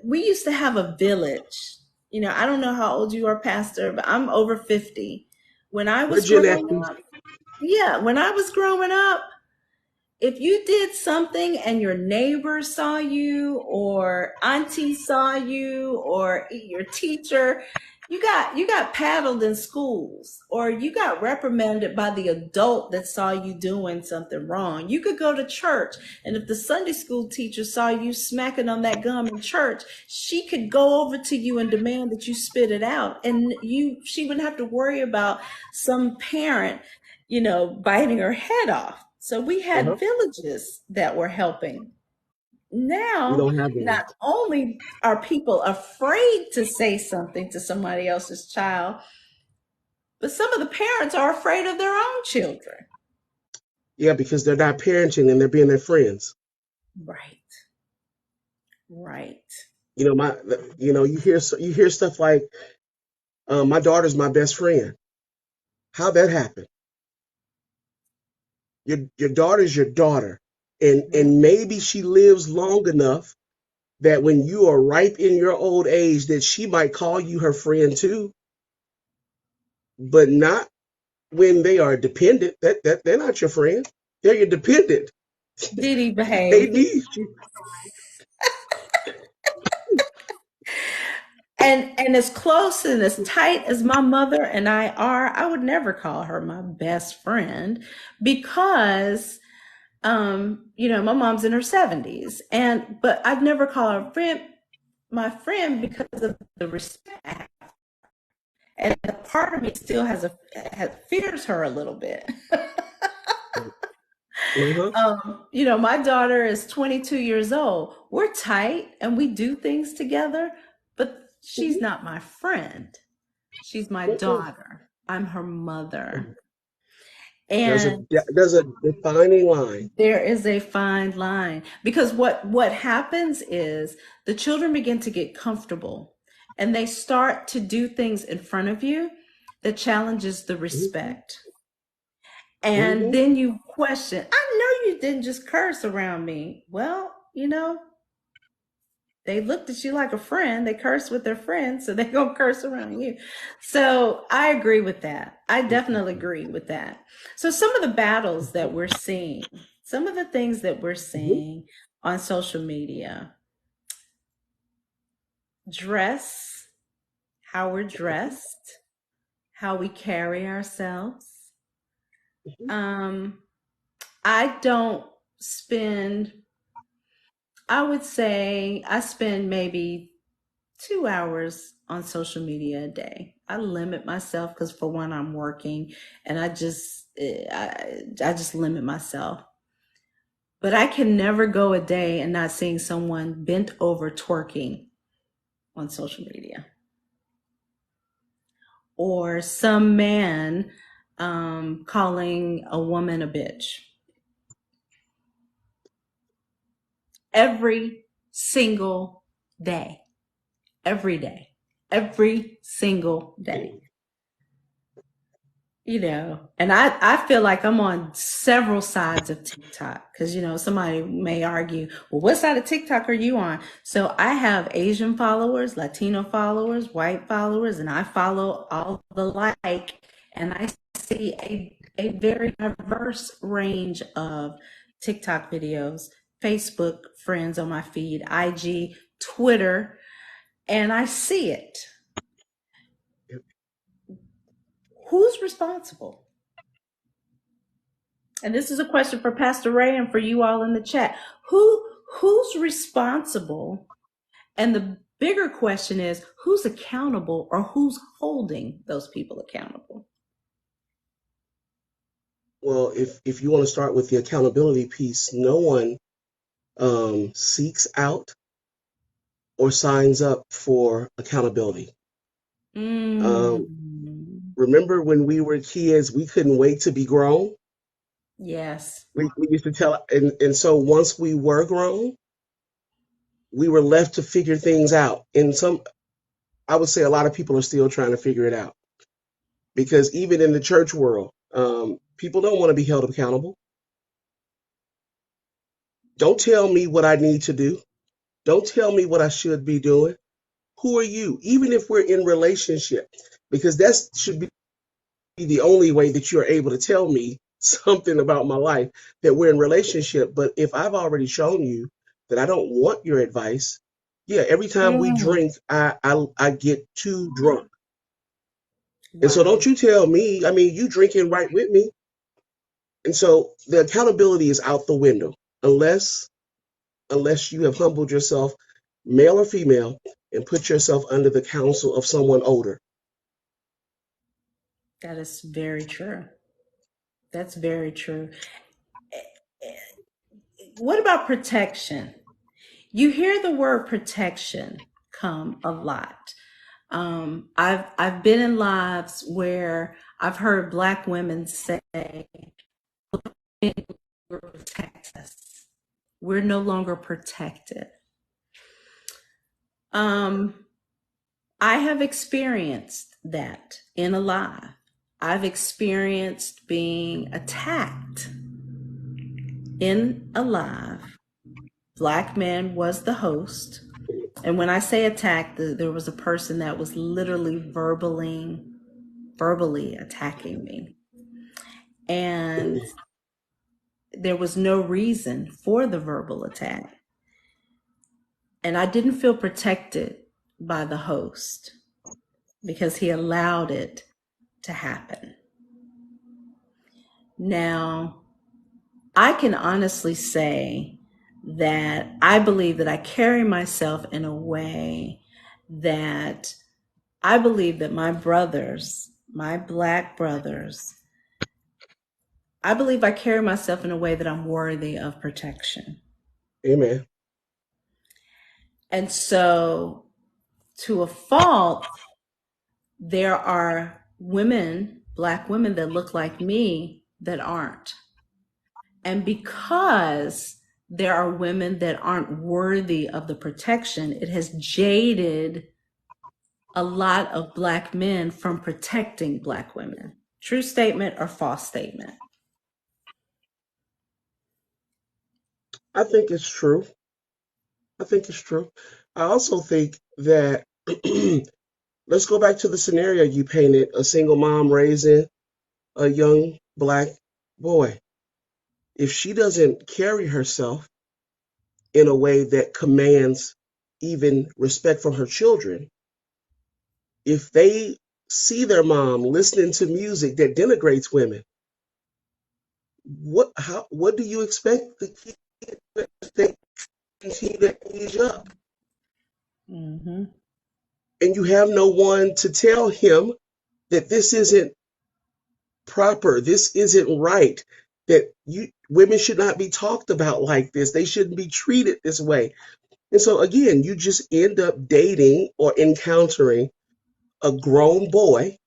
we used to have a village. I don't know how old you are, Pastor, but I'm over 50. When I We're was Gen growing Xers. up, yeah, when I was growing up, if you did something and your neighbor saw you or auntie saw you or your teacher, you got paddled in schools or you got reprimanded by the adult that saw you doing something wrong. You could go to church, and if the Sunday school teacher saw you smacking on that gum in church, she could go over to you and demand that you spit it out, and she wouldn't have to worry about some parent biting her head off. So we Uh-huh. had villages that were helping. We Now, don't have those. not only are people afraid to say something to somebody else's child, But some of the parents are afraid of their own children. Yeah, because they're not parenting and they're being their friends. Right. Right. You know, you hear stuff like, "My daughter's my best friend." How that happened? Your daughter's your daughter, Right. and maybe she lives long enough that when you are ripe in your old age, that she might call you her friend too, but not when they are dependent. That they're not your friend. They're your dependent. Did he They behave? need you. And as close and as tight as my mother and I are, I would never call her my best friend because my mom's in her 70s. But I'd never call her friend my friend because of the respect. And a part of me still fears her a little bit. Uh-huh. My daughter is 22 years old. We're tight and we do things together, but she's Mhm. not my friend. She's my Mm-mm. daughter. I'm her mother. There's a And there's a defining line. there is a fine line because what happens is the children begin to get comfortable and they start to do things in front of you that challenges the Hmm. respect. And Hmm. then you question, I know you didn't just curse around me. Well, they looked at you like a friend. They cursed with their friends, so they're going to curse around you. So I agree with that. I definitely agree with that. So some of the battles that we're seeing, some of the things that we're Hmm. seeing on social media, dress, how we're dressed, how we carry ourselves. Um, I don't spend, I would say I spend maybe 2 hours on social media a day. I limit myself because for one, I'm working and I just limit myself. But I can never go a day and not seeing someone bent over twerking on social media or some man calling a woman a bitch every single day, every day, every single day. And I feel like I'm on several sides of TikTok because, somebody may argue, well, what side of TikTok are you on? So I have Asian followers, Latino followers, white followers, and I follow all the like, and I see a very diverse range of TikTok videos, Facebook friends on my feed, IG, Twitter, and I see it. Who's responsible? And this is a question for Pastor Ray and for you all in the chat. Who's responsible? And the bigger question is who's accountable or who's holding those people accountable? Well, if you want to start with the accountability piece, no one seeks out or signs up for accountability. Um, Mm, Remember when we were kids, we couldn't wait to be grown. yes. We used to tell, and so once we were grown, we were left to figure things out. And I would say a lot of people are still trying to figure it out because even in the church world, people don't want to be held accountable. Don't tell me what I need to do. Don't tell me what I should be doing. Who are you? Even if we're in relationship, because that should be the only way that you're able to tell me something about my life, that we're in relationship. But if I've already shown you that I don't want your advice, yeah, every time we Mm, drink, I get too drunk. And so don't wow. you tell me, I mean, you drinking right with me. And so the accountability is out the window unless you have humbled yourself, male or female, and put yourself under the counsel of someone older. That is very true. That's very true. What about protection? You hear the word protection come a lot. I've been in lives where I've heard Black women say, "Protect us. We're no longer protected." Um, I have experienced that in a live. I've experienced being attacked in a live. Black man was the host. And when I say attacked, there was a person that was literally verbally attacking me. And there was no reason for the verbal attack. And I didn't feel protected by the host because he allowed it to happen. Now, I can honestly say that I believe that I carry myself in a way that I believe that my brothers, my Black brothers, I believe I carry myself in a way that I'm worthy of protection. Amen. And so, to a fault, there are women, Black women that look like me that aren't. And because there are women that aren't worthy of the protection, it has jaded a lot of Black men from protecting Black women. True statement or false statement? I think it's true. I think it's true. I also think that let's go back to the scenario you painted, a single mom raising a young Black boy. If she doesn't carry herself in a way that commands even respect from her children, if they see their mom listening to music that denigrates women, what do you expect the kid to think continue to age up? Mm-hmm. And you have no one to tell him that this isn't proper, this isn't right, that you women should not be talked about like this, they shouldn't be treated this way. And so again, you just end up dating or encountering a grown boy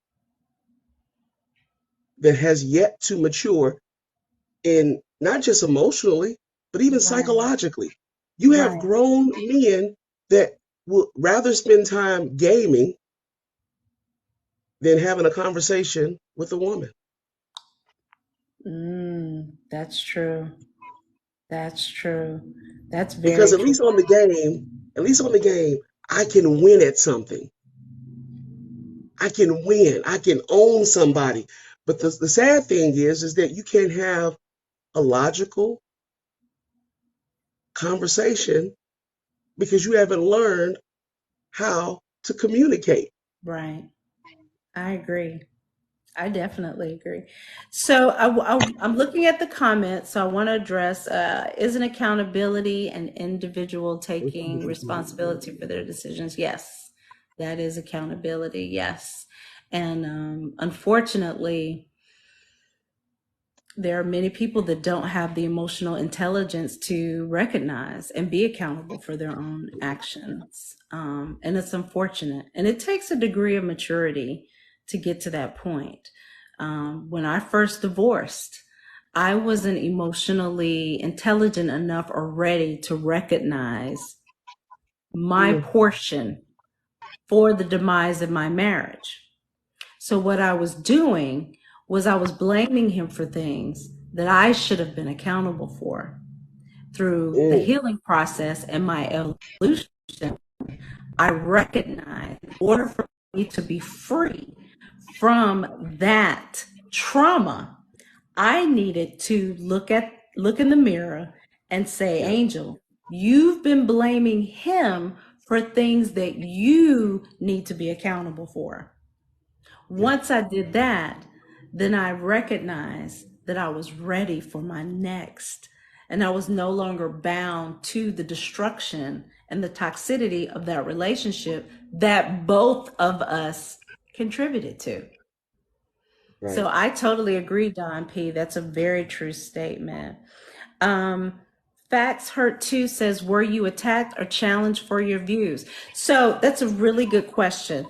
that has yet to mature in not just emotionally, but even Right, psychologically. You have right. grown men that would rather spend time gaming than having a conversation with a woman. That's true. That's true. That's Because very at true. least on the game, at least on the game, I can win at something. I can win. I can own somebody. But the sad thing is that you can't have a logical conversation because you haven't learned how to communicate. Right. I agree. I definitely agree. So I'm looking at the comments. So I want to address, isn't accountability an individual taking responsibility for their decisions? Yes, that is accountability. Yes. And unfortunately, there are many people that don't have the emotional intelligence to recognize and be accountable for their own actions. And it's unfortunate. And it takes a degree of maturity to get to that point. When I first divorced, I wasn't emotionally intelligent enough or ready to recognize my Mm, portion for the demise of my marriage. So what I was doing was I was blaming him for things that I should have been accountable for. Through the mm, healing process and my evolution, I recognized in order for me to be free from that trauma, I needed to look in the mirror and say, yeah, Angel, you've been blaming him for things that you need to be accountable for. yeah, Once I did that, then I recognized that I was ready for my next. And I was no longer bound to the destruction and the toxicity of that relationship that both of us contributed to. right. So I totally agree, Don P. That's a very true statement. Um, Facts Hurt Too says, were you attacked or challenged for your views? So that's a really good question.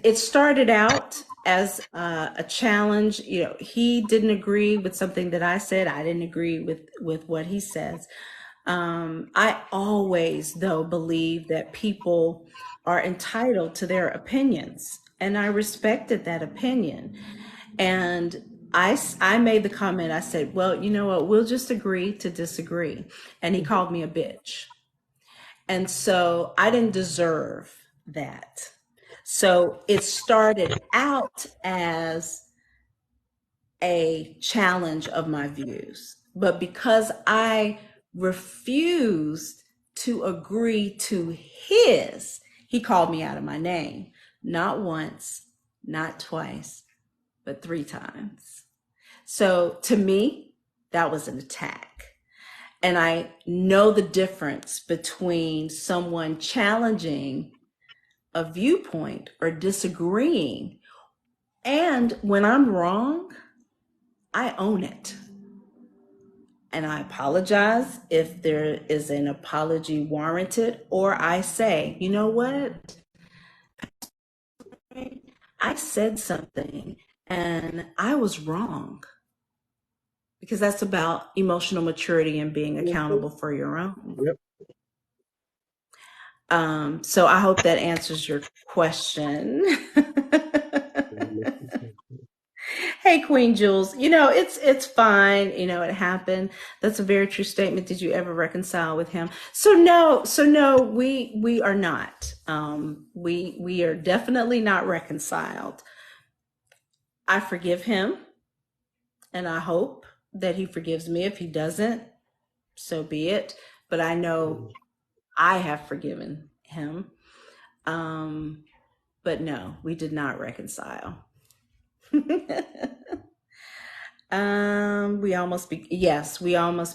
It started out as a challenge. You know, he didn't agree with something that I said. I didn't agree with what he says. I always, though, believe that people are entitled to their opinions, and I respected that opinion. And I made the comment. I said, "Well, you know what? We'll just agree to disagree." And he Mhm. called me a bitch, and so I didn't deserve that. So it started out as a challenge of my views. But because I refused to agree to his, he called me out of my name, not once, not twice, but 3 times. So to me, that was an attack. And I know the difference between someone challenging a viewpoint or disagreeing. And when I'm wrong, I own it. And I apologize if there is an apology warranted, or I say, you know what? I said something and I was wrong, because that's about emotional maturity and being Mhm. accountable for your own. Yep. So I hope that answers your question. Hey, Queen Jules, you know, it's fine. You know, it happened. That's a very true statement. Did you ever reconcile with him? So no, we are not. We are definitely not reconciled. I forgive him, and I hope that he forgives me. If he doesn't, so be it. But I know I have forgiven him. Um, but no, we did not reconcile. We all must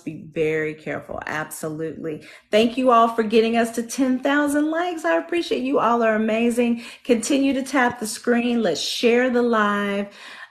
be very careful. Absolutely. Thank you all for getting us to 10,000 likes. I appreciate you all are amazing. Continue to tap the screen. Let's share the live.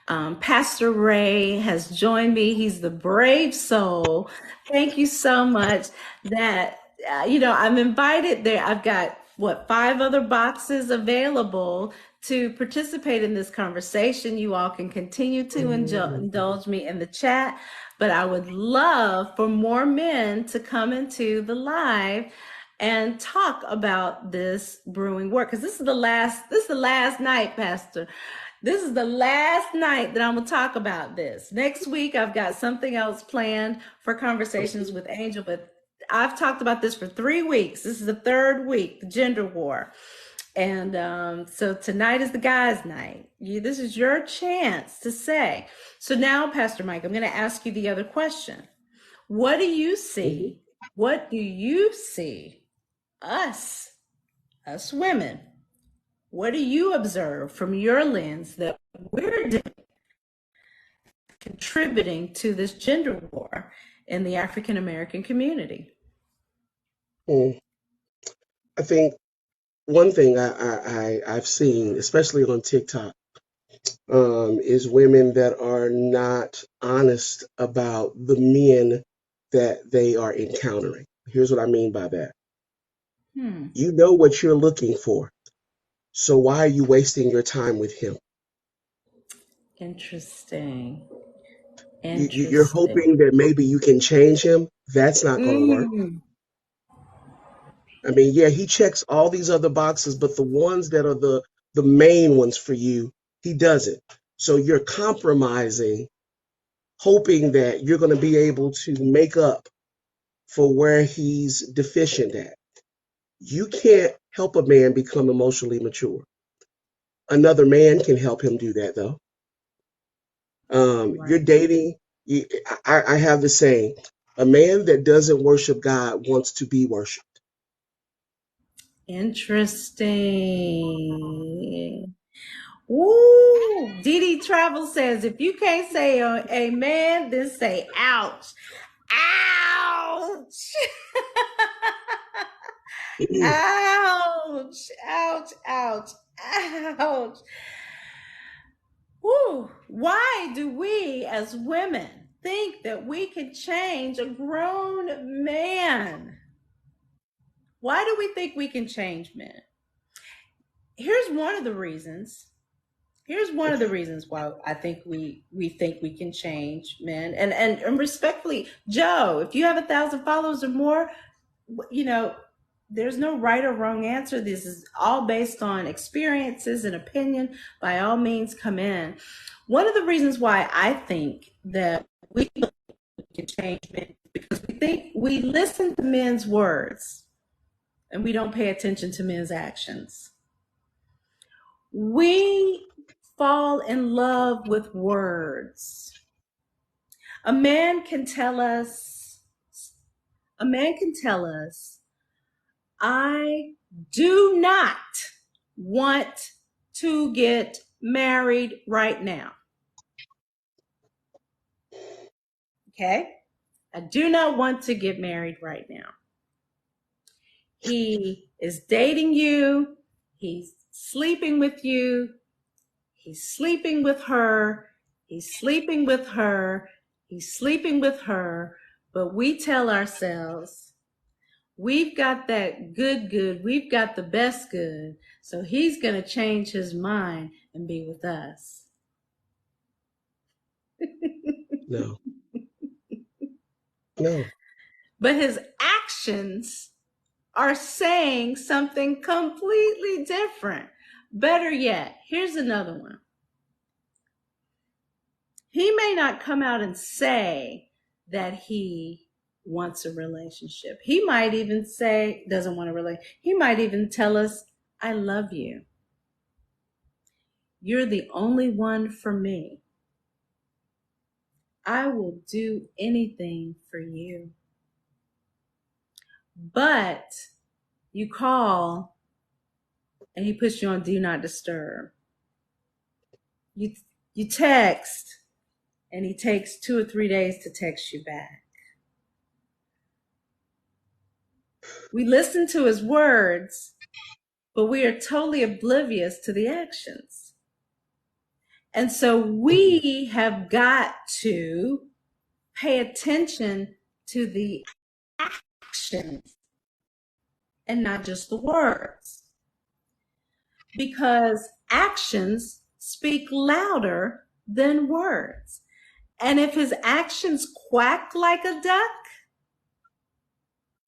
Pastor Ray has joined me. He's the brave soul. Thank you so much. That, I'm invited there. I've got 5 other boxes available to participate in this conversation. You all can continue to indulge me in the chat, but I would love for more men to come into the live and talk about this brewing work, because this is the last night, Pastor. This is the last night that I'm gonna talk about this. Next week I've got something else planned for conversations with Angel, but I've talked about this for 3 weeks. This is the third week, the gender war. And so tonight is the guys' night. This is your chance to say. So now, Pastor Mike, I'm going to ask you the other question. What do you Mhm. see? What do you see us women? What do you observe from your lens that we're contributing to this gender war in the African American community? Mm. I think one thing I've seen, especially on TikTok, is women that are not honest about the men that they are encountering. Here's what I mean by that. Hmm. You know what you're looking for. So why are you wasting your time with him? Interesting. You're Interesting. hoping that maybe you can change him. That's not going to work. Mm. I mean, yeah, he checks all these other boxes, but the ones that are the main ones for you, he doesn't. So you're compromising, hoping that you're going to be able to make up for where he's deficient at. You can't help a man become emotionally mature. Another man can help him do that, though. You're Right. dating. I have the saying: a man that doesn't worship God wants to be worshipped. Interesting. Woo! Dee Travel says, if you can't say amen, then say ouch. Ouch! Ouch! Ouch! Ouch! Ouch! Woo! Why do we as women think that we can change a grown man? Why do we think we can change men? Here's one of the reasons. Here's one of the Okay. reasons why I think we think we can change men. And respectfully, Joe, if you have 1,000 followers or more, you know, there's no right or wrong answer. This is all based on experiences and opinion. By all means, come in. One of the reasons why I think that we can change men because we think we listen to men's words and we don't pay attention to men's actions. We fall in love with words. A man can tell us, a man can tell us, I do not want to get married right now. Okay? I do not want to get married right now. He is dating you. He's sleeping with you. He's sleeping with her. He's sleeping with her. He's sleeping with her. But we tell ourselves, we've got that good. We've got the best good. So he's going to change his mind and be with us. No. No. But his actions are saying something completely different. Better yet, here's another one. He may not come out and say that he wants a relationship. He might even say doesn't want a relationship. He might even tell us, I love you. You're the only one for me. I will do anything for you. But you call and he puts you on do not disturb. You text and he takes 2 or 3 days to text you back. We listen to his words, but we are totally oblivious to the actions. And so we have got to pay attention to the actions and not just the words. Because actions speak louder than words. And if his actions quack like a duck,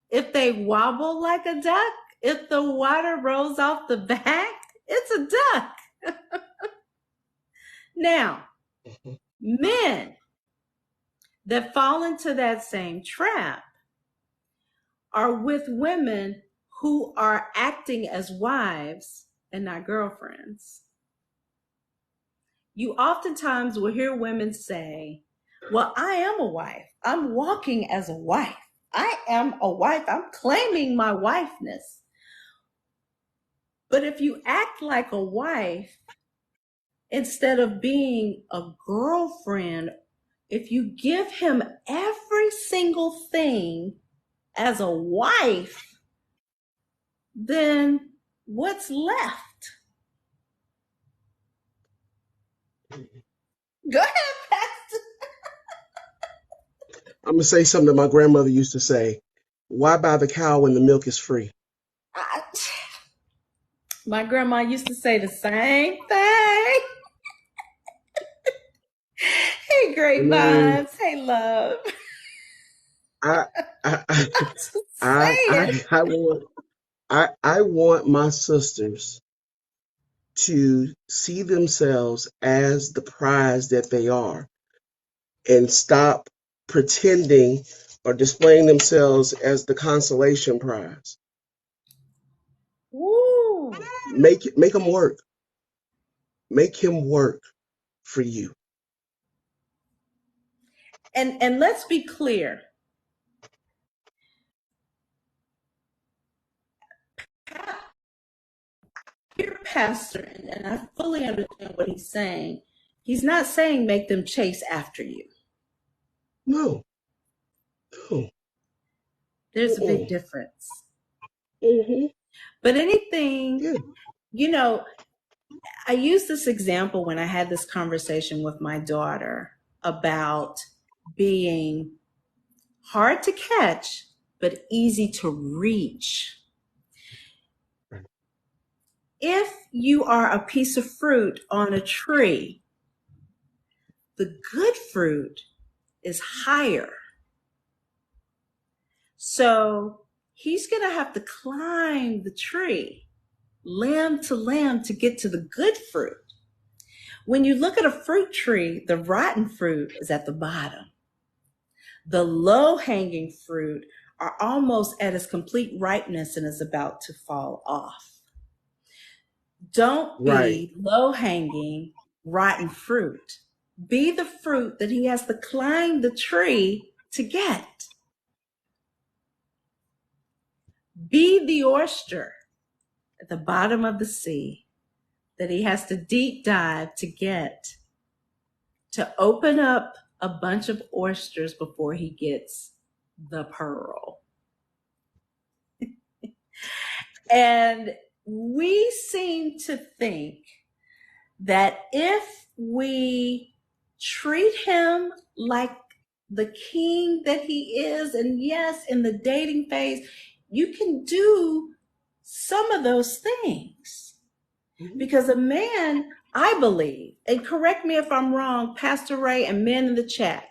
if they wobble like a duck, if the water rolls off the back, it's a duck. Now, men that fall into that same trap are with women who are acting as wives and not girlfriends. You oftentimes will hear women say, well, I am a wife. I'm walking as a wife. I am a wife. I'm claiming my wifeness. But if you act like a wife instead of being a girlfriend, if you give him every single thing as a wife, then what's left? Go ahead, Pastor. I'm going to say something that my grandmother used to say. Why buy the cow when the milk is free? My grandma used to say the same thing. Hey, I great mean, vibes. Hey, love. I, I, I'm just saying. I want my sisters to see themselves as the prize that they are and stop pretending or displaying themselves as the consolation prize. Woo. Make him work. Make him work for you. And let's be clear. Your pastor, and I fully understand what he's saying. He's not saying make them chase after you. No, no. There's a big Mm-mm. difference. Mm-hmm. But anything, Yeah. you know, I use this example when I had this conversation with my daughter about being hard to catch, but easy to reach. Right. if you are a piece of fruit on a tree, the good fruit is higher. So he's going to have to climb the tree, limb to limb, to get to the good fruit. When you look at a fruit tree, the rotten fruit is at the bottom. The low-hanging fruit are almost at its complete ripeness and is about to fall off. Don't Right. be low-hanging, rotten fruit. Be the fruit that he has to climb the tree to get. Be the oyster at the bottom of the sea that he has to deep dive to get, to open up a bunch of oysters before he gets the pearl. And we seem to think that if we treat him like the king that he is, and yes, in the dating phase, you can do some of those things. Because a man, I believe, and correct me if I'm wrong, Pastor Ray and men in the chat,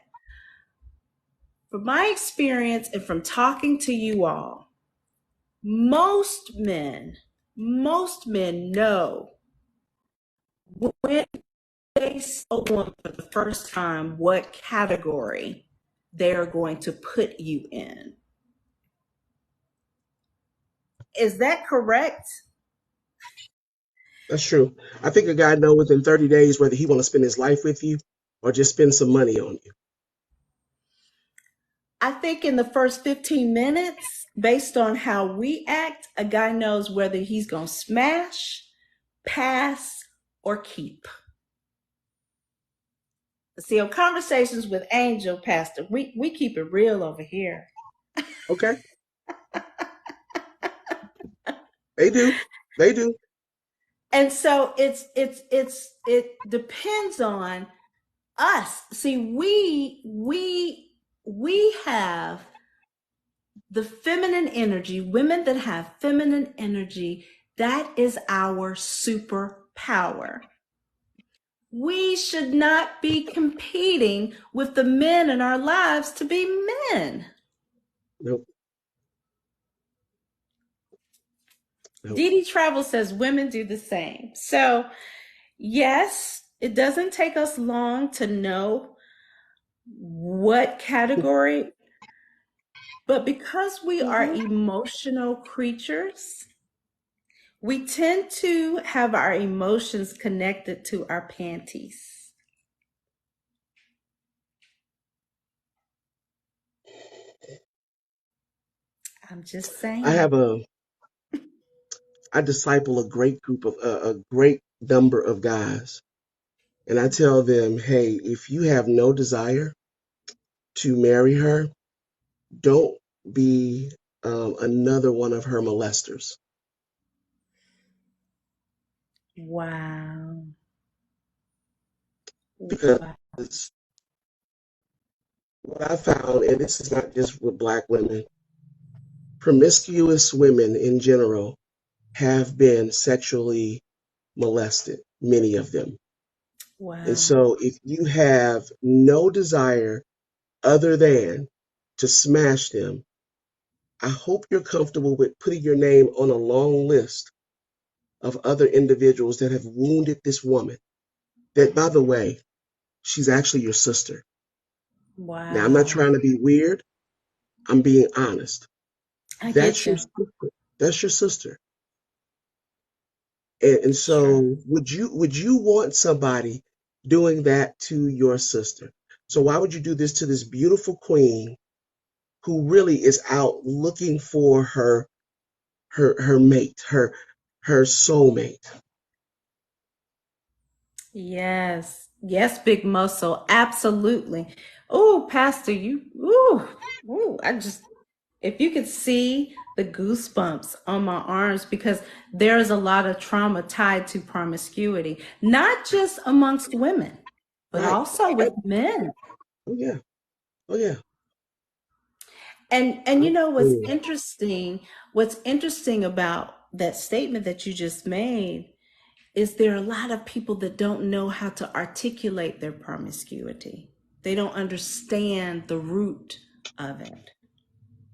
from my experience and from talking to you all, most men know when they see a woman for the first time what category they're going to put you in. Is that correct? That's true. I think a guy know within 30 days whether he want to spend his life with you or just spend some money on you. I think in the first 15 minutes, based on how we act, a guy knows whether he's going to smash, pass, or keep. See, on Conversations with Angel, Pastor, we keep it real over here. Okay. They do. They do. And so it depends on us. See, we have the feminine energy, women that have feminine energy, that is our superpower. We should not be competing with the men in our lives to be men. Nope. Nope. Dee Dee Travel says women do the same. So, yes, it doesn't take us long to know what category, but because we are emotional creatures, we tend to have our emotions connected to our panties. I'm just saying. I disciple a great group of a great number of guys, and I tell them, hey, if you have no desire to marry her, don't be another one of her molesters. Wow. Because Wow. what I found, and this is not just with black women, promiscuous women in general have been sexually molested, many of them. And Wow. so if you have no desire other than to smash them, I hope you're comfortable with putting your name on a long list of other individuals that have wounded this woman. That, by the way, she's actually your sister. Now, I'm not Wow. trying to be weird. I'm being honest. I That's get your you. sister. That's your sister. And It's true. so would you want somebody doing that to your sister? So why would you do this to this beautiful queen who really is out looking for her mate, her soulmate? Yes. Yes, big muscle. Absolutely. Oh, Pastor, if you could see the goosebumps on my arms, because there is a lot of trauma tied to promiscuity, not just amongst women, but Right. also with men. Oh yeah. Oh yeah. And you know Oh, what's interesting about that statement that you just made is there are a lot of people that don't know how to articulate their promiscuity. They don't understand the root of it.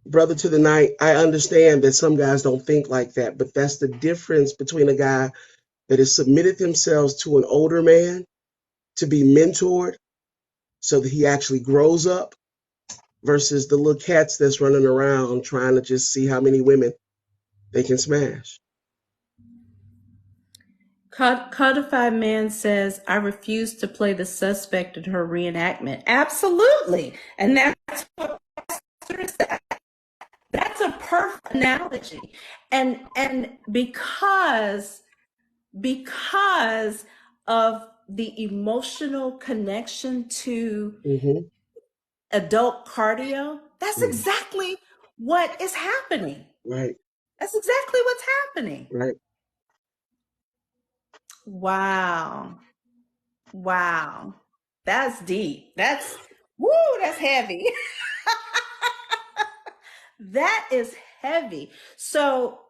Brother to the night, I understand that some guys don't think like that, but that's the difference between a guy that has submitted themselves to an older man to be mentored so that he actually grows up versus the little cats that's running around trying to just see how many women they can smash. Codified Man says, I refuse to play the suspect in her reenactment. Absolutely. And that's what Pastor said. That's a perfect analogy. And because of the emotional connection to Mm-hmm. adult cardio, that's Mm. exactly what is happening. Right, That's exactly what's happening. right. Wow. Wow. That's deep. That's heavy. That is heavy. So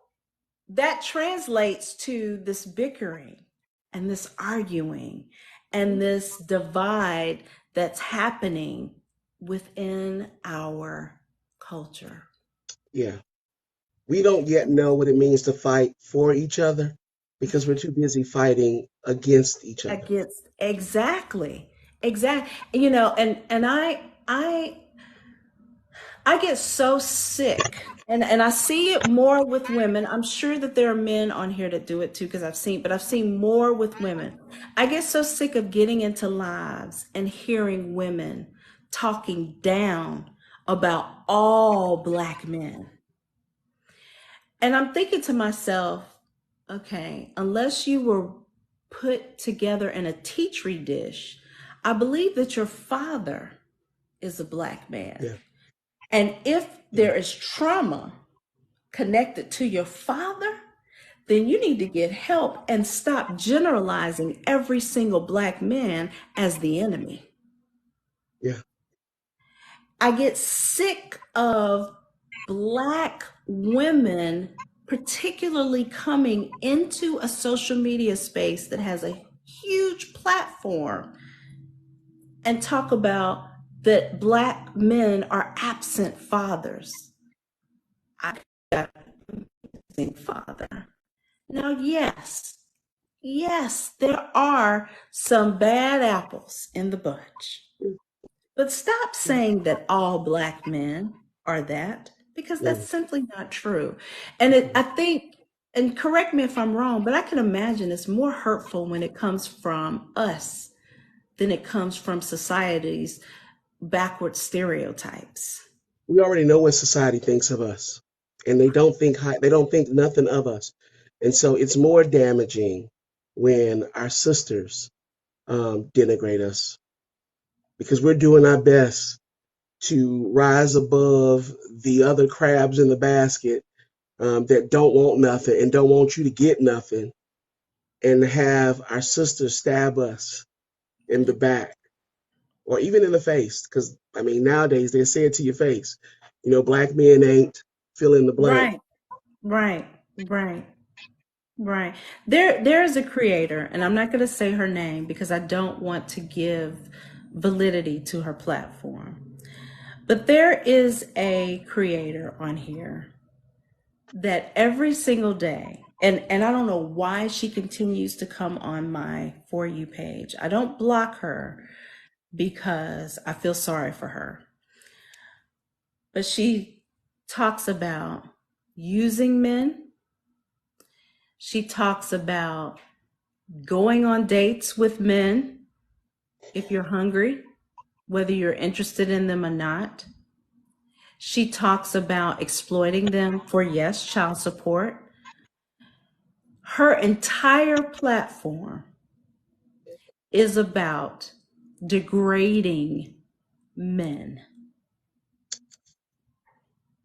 that translates to this bickering and this arguing and this divide that's happening within our culture. Yeah. We don't yet know what it means to fight for each other because we're too busy fighting against each other. Against exactly, and I get so sick, and I see it more with women. I'm sure that there are men on here that do it too, because I've seen more with women. I get so sick of getting into lives and hearing women talking down about all Black men. And I'm thinking to myself, okay, unless you were put together in a Petri dish, I believe that your father is a Black man. Yeah, And if yeah, there is trauma connected to your father, then you need to get help and stop generalizing every single Black man as the enemy. yeah. I get sick of Black women, particularly coming into a social media space that has a huge platform and talk about that Black men are absent fathers. I got an amazing father. Now, yes, there are some bad apples in the bunch, Mm, but stop mm, saying that all Black men are that, because that's mm, simply not true. And I think, and correct me if I'm wrong, but I can imagine it's more hurtful when it comes from us than it comes from society's backward stereotypes. We already know what society thinks of us, and they don't think high, they don't think nothing of us, and so it's more damaging when our sisters denigrate us because we're doing our best to rise above the other crabs in the basket that don't want nothing and don't want you to get nothing, and have our sisters stab us in the back or even in the face. Because, I mean, nowadays they say it to your face. You know, Black men ain't fill in the blank. Right, right, right. Right. There is a creator, and I'm not going to say her name because I don't want to give validity to her platform. But there is a creator on here that every single day, and I don't know why she continues to come on my For You page. I don't block her because I feel sorry for her. But she talks about using men. She talks about going on dates with men if you're hungry, whether you're interested in them or not. She talks about exploiting them for, yes, child support. Her entire platform is about degrading men.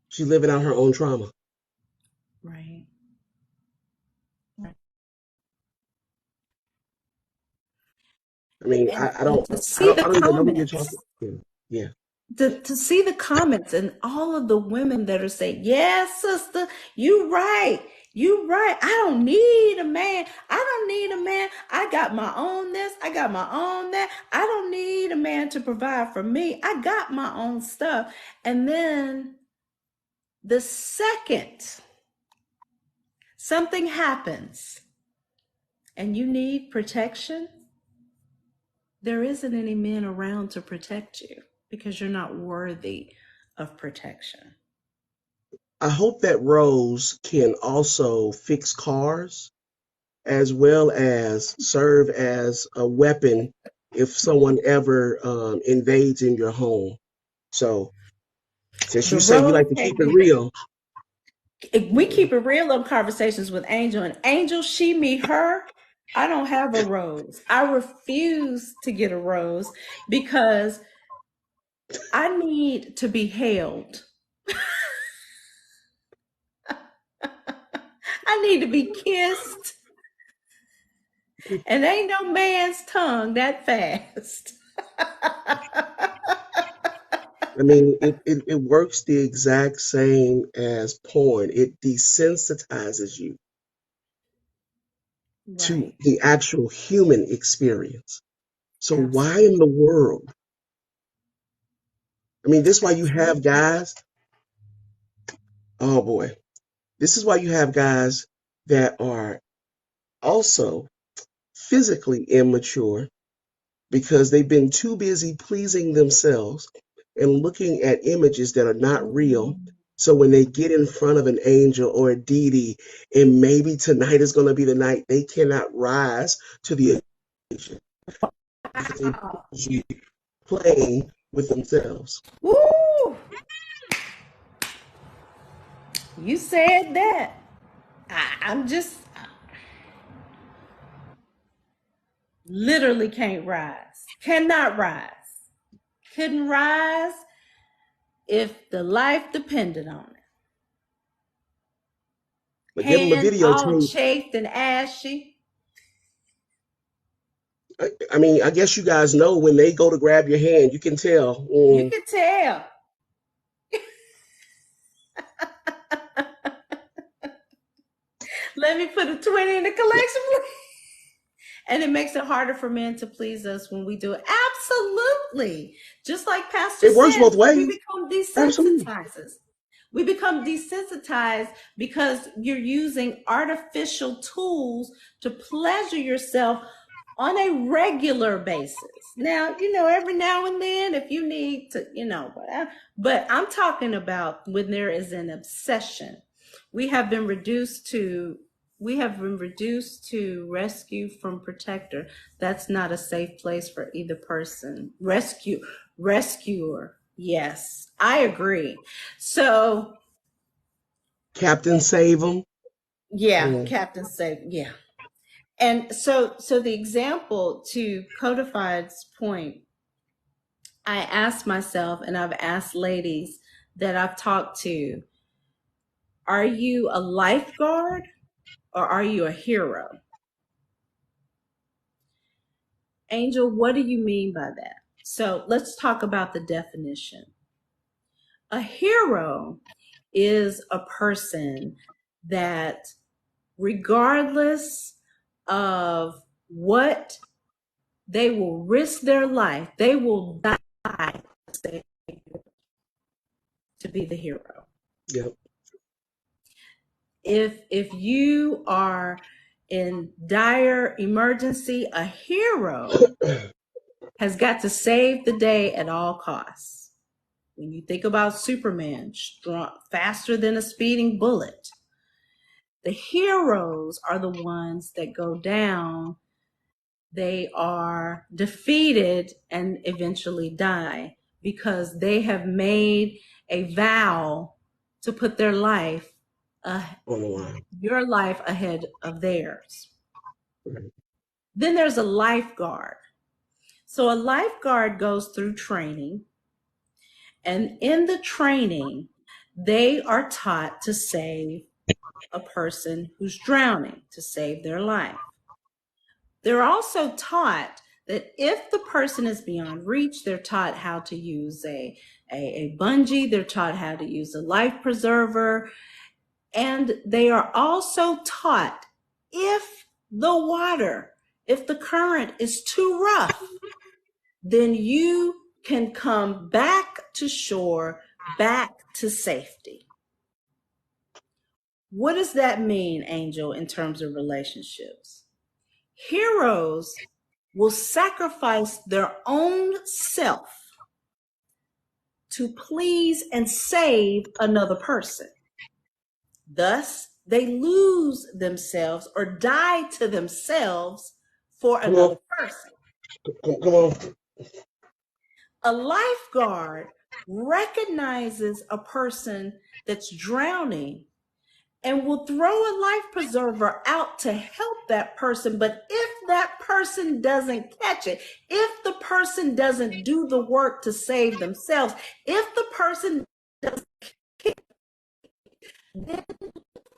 She's living out her own trauma. Right. I mean, And to I see don't, the I don't even know who you're talking comments, to. Yeah, to see the comments and all of the women that are saying, yes, sister, you right. You right. I don't need a man. I don't need a man. I got my own this. I got my own that. I don't need a man to provide for me. I got my own stuff. And then the second something happens and you need protection, there isn't any men around to protect you because you're not worthy of protection. I hope that Rose can also fix cars as well as serve as a weapon if someone ever invades in your home. So, since you But say you Rose, like to keep it real, we keep it real on Conversations with Angel, and Angel, she, me, her. I don't have a rose. I refuse to get a rose because I need to be held. I need to be kissed. And ain't no man's tongue that fast. I mean, it works the exact same as porn. It desensitizes you to Right. the actual human experience. So why Absolutely. in the world? I mean, this is why you have Absolutely. guys. Oh boy, this is why you have guys that are also physically immature because they've been too busy pleasing themselves and looking at images that are not real. So when they get in front of an angel or a deity, and maybe tonight is going to be the night, they cannot rise to the occasion because they're busy playing with themselves. Woo! You said that. I'm just literally can't rise. Cannot rise. Couldn't rise if the life depended on it. But give them a Hands all videotape. chafed and ashy. I mean, I guess you guys know when they go to grab your hand, you can tell. You can tell. Let me put a 20 in the collection, please. And it makes it harder for men to please us when we do it. Absolutely. Just like Pastor It works said, both we ways. become Absolutely. desensitized. We become desensitized because you're using artificial tools to pleasure yourself on a regular basis. Now, every now and then, if you need to, but I'm talking about when there is an obsession. We have been reduced to rescue from protector. That's not a safe place for either person. Rescuer. Yes, I agree. So, Captain Save them. yeah, Captain said, yeah. And so the example to Codified's point, I asked myself, and I've asked ladies that I've talked to, are you a lifeguard or are you a hero? Angel, what do you mean by that? So let's talk about the definition. A hero is a person that, regardless of what, they will risk their life, they will die to be the hero. Yep. If you are in dire emergency, a hero has got to save the day at all costs. When you think about Superman, strong, faster than a speeding bullet, the heroes are the ones that go down. They are defeated and eventually die because they have made a vow to put their life, On the line. your life ahead of theirs. Right. Then there's a lifeguard. So a lifeguard goes through training, and in the training, they are taught to save a person who's drowning, to save their life. They're also taught that if the person is beyond reach, they're taught how to use a bungee, they're taught how to use a life preserver, And they are also taught if the current is too rough, then you can come back to shore, back to safety. What does that mean, Angel, in terms of relationships? Heroes will sacrifice their own self to please and save another person. Thus, they lose themselves or die to themselves for another person. Come on. A lifeguard recognizes a person that's drowning and will throw a life preserver out to help that person. But if that person doesn't catch it, if the person doesn't do the work to save themselves, if the person doesn't kick, then the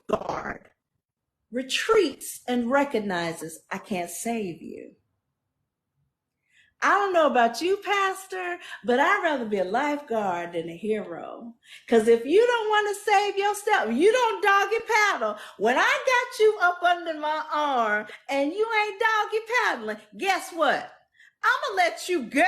guard retreats and recognizes, I can't save you. I don't know about you, Pastor, but I'd rather be a lifeguard than a hero. Because if you don't want to save yourself, you don't doggy paddle. When I got you up under my arm and you ain't doggy paddling, guess what? I'm going to let you go.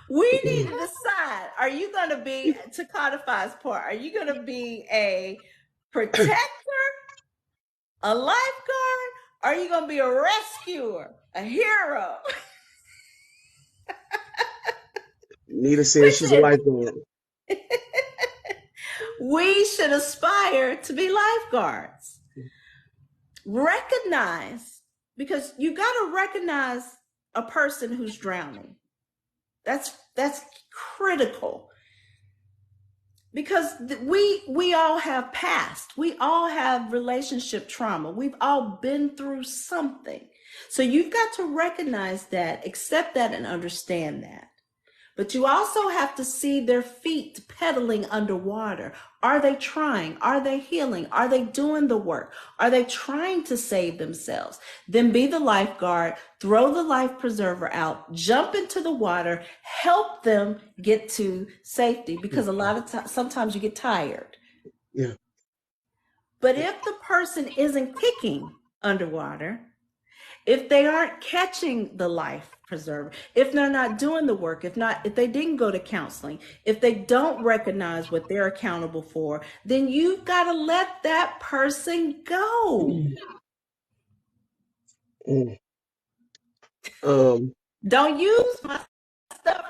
We need to decide, are you going to be, to Codify's part, are you going to be a protector, a lifeguard, or are you going to be a rescuer, a hero? Nita says she's a lifeguard. We should aspire to be lifeguards. Recognize, because you got to recognize a person who's drowning. That's critical. Because we all have past. We all have relationship trauma. We've all been through something. So you've got to recognize that, accept that, and understand that. But you also have to see their feet pedaling underwater. Are they trying? Are they healing? Are they doing the work? Are they trying to save themselves? Then be the lifeguard, throw the life preserver out, jump into the water, help them get to safety, because a lot of times, sometimes you get tired. Yeah. But if the person isn't kicking underwater, if they aren't catching the life preserver, if they're not doing the work, if they didn't go to counseling, if they don't recognize what they're accountable for, then you've got to let that person go. Don't use my stuff.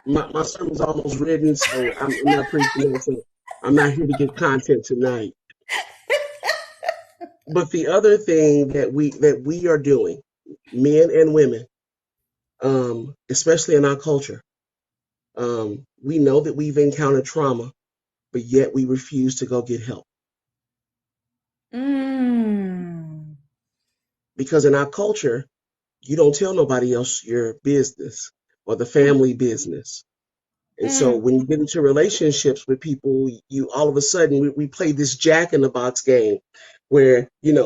My sermon's almost written, so I'm not preaching it. So I'm not here to get content tonight. But the other thing that we are doing, men and women, especially in our culture, we know that we've encountered trauma, but yet we refuse to go get help. Because in our culture, you don't tell nobody else your business or the family business. And so when you get into relationships with people, you all of a sudden we play this Jack in the Box game where, and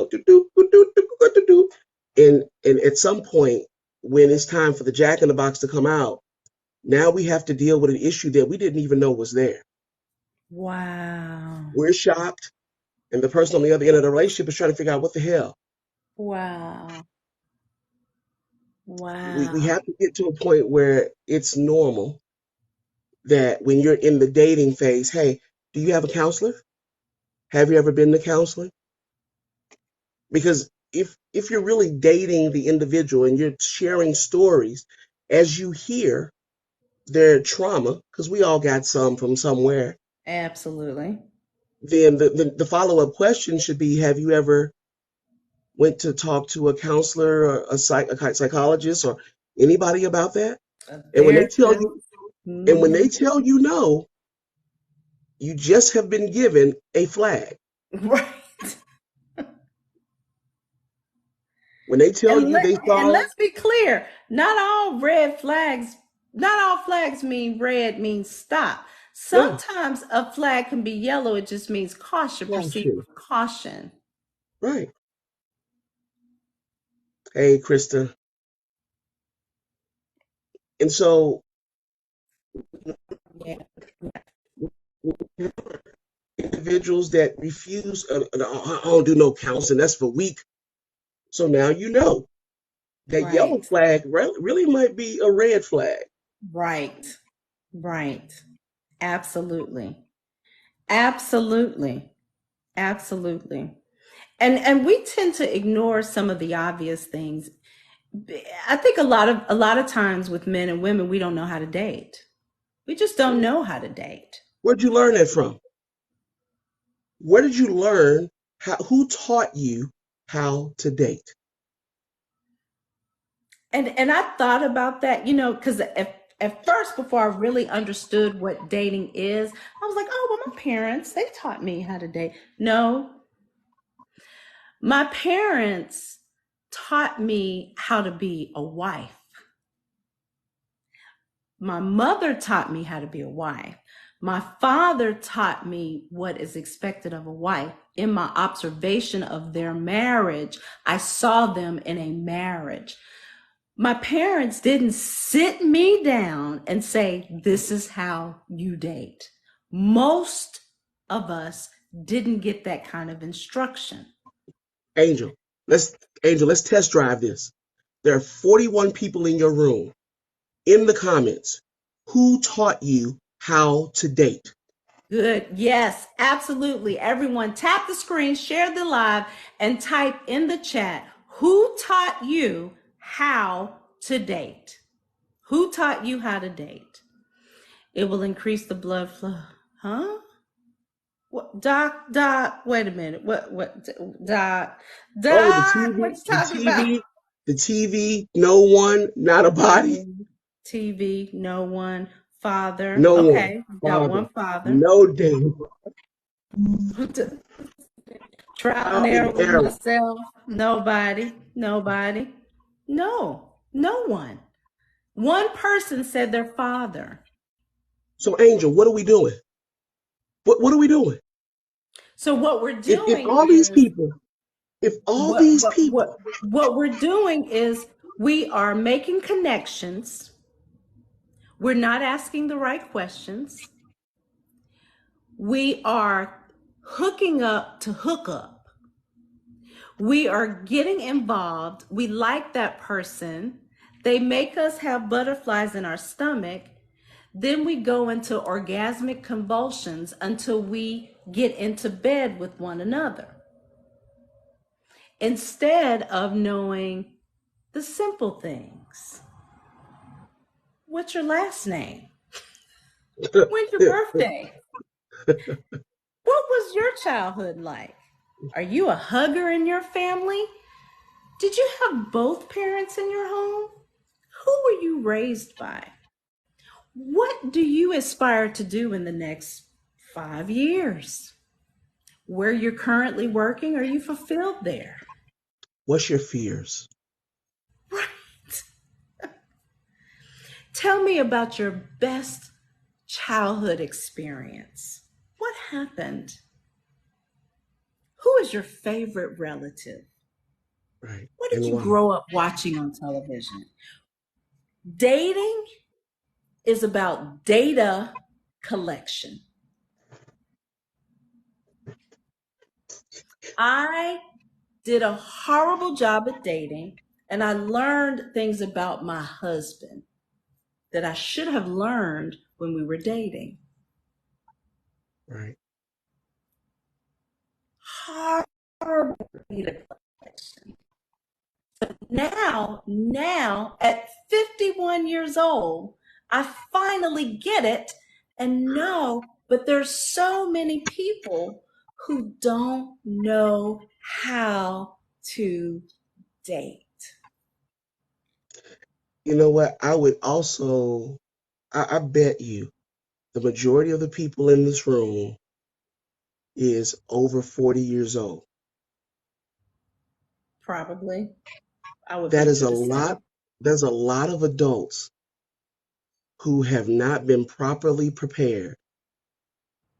at some point when it's time for the Jack in the Box to come out, now we have to deal with an issue that we didn't even know was there. Wow. We're shocked, and the person on the other end of the relationship is trying to figure out what the hell. Wow. We have to get to a point where it's normal that when you're in the dating phase, hey, do you have a counselor? Have you ever been to counseling? Because if you're really dating the individual and you're sharing stories, as you hear their trauma, because we all got some from somewhere. Absolutely. Then the follow-up question should be, have you ever went to talk to a counselor or a psychologist or anybody about that? And when they tell you, no, you just have been given a flag. Right. When they tell you they saw. And let's be clear, not all flags mean red means stop. Sometimes a flag can be yellow, it just means caution, proceed with caution. Right. Hey, Krista. And so Yeah. individuals that refuse, I don't do no counseling, that's for weak. So now you know that yellow Right. flag really might be a red flag. Right. Right. Absolutely. Absolutely. Absolutely. And we tend to ignore some of the obvious things. I think a lot of times with men and women, we don't know how to date. We just don't know how to date. Where'd you learn that from? Where did you learn who taught you how to date? And I thought about that, because at first, before I really understood what dating is, I was like, oh, well, my parents, they taught me how to date. No, my parents taught me how to be a wife. My mother taught me how to be a wife. My father taught me what is expected of a wife. In my observation of their marriage, I saw them in a marriage. My parents didn't sit me down and say, this is how you date. Most of us didn't get that kind of instruction. Angel, let's let's test drive this. There are 41 people in your room. In the comments, who taught you how to date? Good. Yes, absolutely. Everyone tap the screen, share the live, and type in the chat, who taught you how to date? Who taught you how to date? It will increase the blood flow. Huh? What, Doc, wait a minute. Doc, Oh, the what TV, you the talking about? TV, the TV, no one, not a body, No TV, no one. Father. no one. Okay, got Father, one father. no damn. Trial and Out in error with error. myself. Nobody. Nobody. No. No one. One person said their father. So, Angel, what are we doing? What are we doing? So what we're If doing all these is people, if all what these what what people, what we're doing is we are making connections. We're not asking the right questions. We are hooking up to hook up. We are getting involved. We like that person. They make us have butterflies in our stomach. Then we go into orgasmic convulsions until we get into bed with one another. Instead of knowing the simple things. What's your last name? When's your birthday? What was your childhood like? Are you a hugger in your family? Did you have both parents in your home? Who were you raised by? What do you aspire to do in the next 5 years? Where you're currently working, are you fulfilled there? what's your fears? Right. Tell me about your best childhood experience. What happened? Who is your favorite relative? Right. What did And you why? grow up watching on television? Dating is about data collection. I did a horrible job at dating, and I learned things about my husband that I should have learned when we were dating. Right. Horrible data collection. Now at 51 years old, I finally get it and know, but there's so many people who don't know how to date. You know what? I would also, I bet you the majority of the people in this room is over 40 years old. Probably, I would That is venture a to say. lot. There's a lot of adults who have not been properly prepared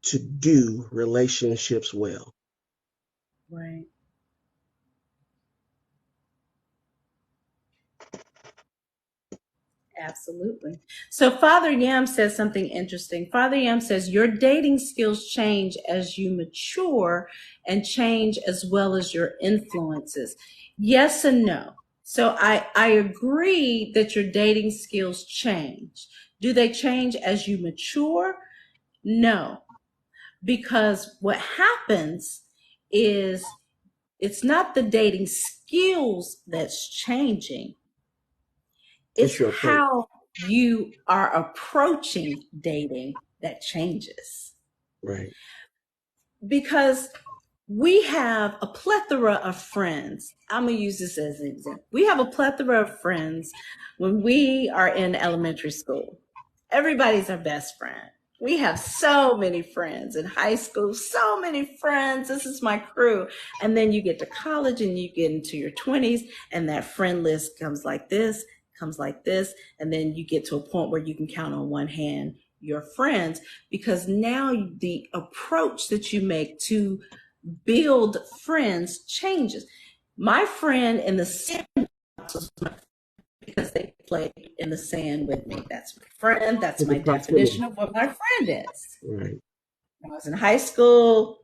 to do relationships well. Right. Absolutely. So Father Yam says something interesting. Father Yam says your dating skills change as you mature and change as well as your influences. Yes and no. So I agree that your dating skills change. Do they change as you mature? No, because what happens is it's not the dating skills that's changing. It's It's your approach. how you are approaching dating that changes. Right. Because we have a plethora of friends. I'm going to use this as an example. We have a plethora of friends when we are in elementary school. Everybody's our best friend. We have so many friends in high school, so many friends. This is my crew. And then you get to college and you get into your 20s, and that friend list comes like this, comes like this. And then you get to a point where you can count on one hand your friends, because now the approach that you make to build friends changes. My friend in the sandbox was my, because they played in the sand with me. That's my friend. That's For the my proximity. definition of what my friend is. Right. When I was in high school,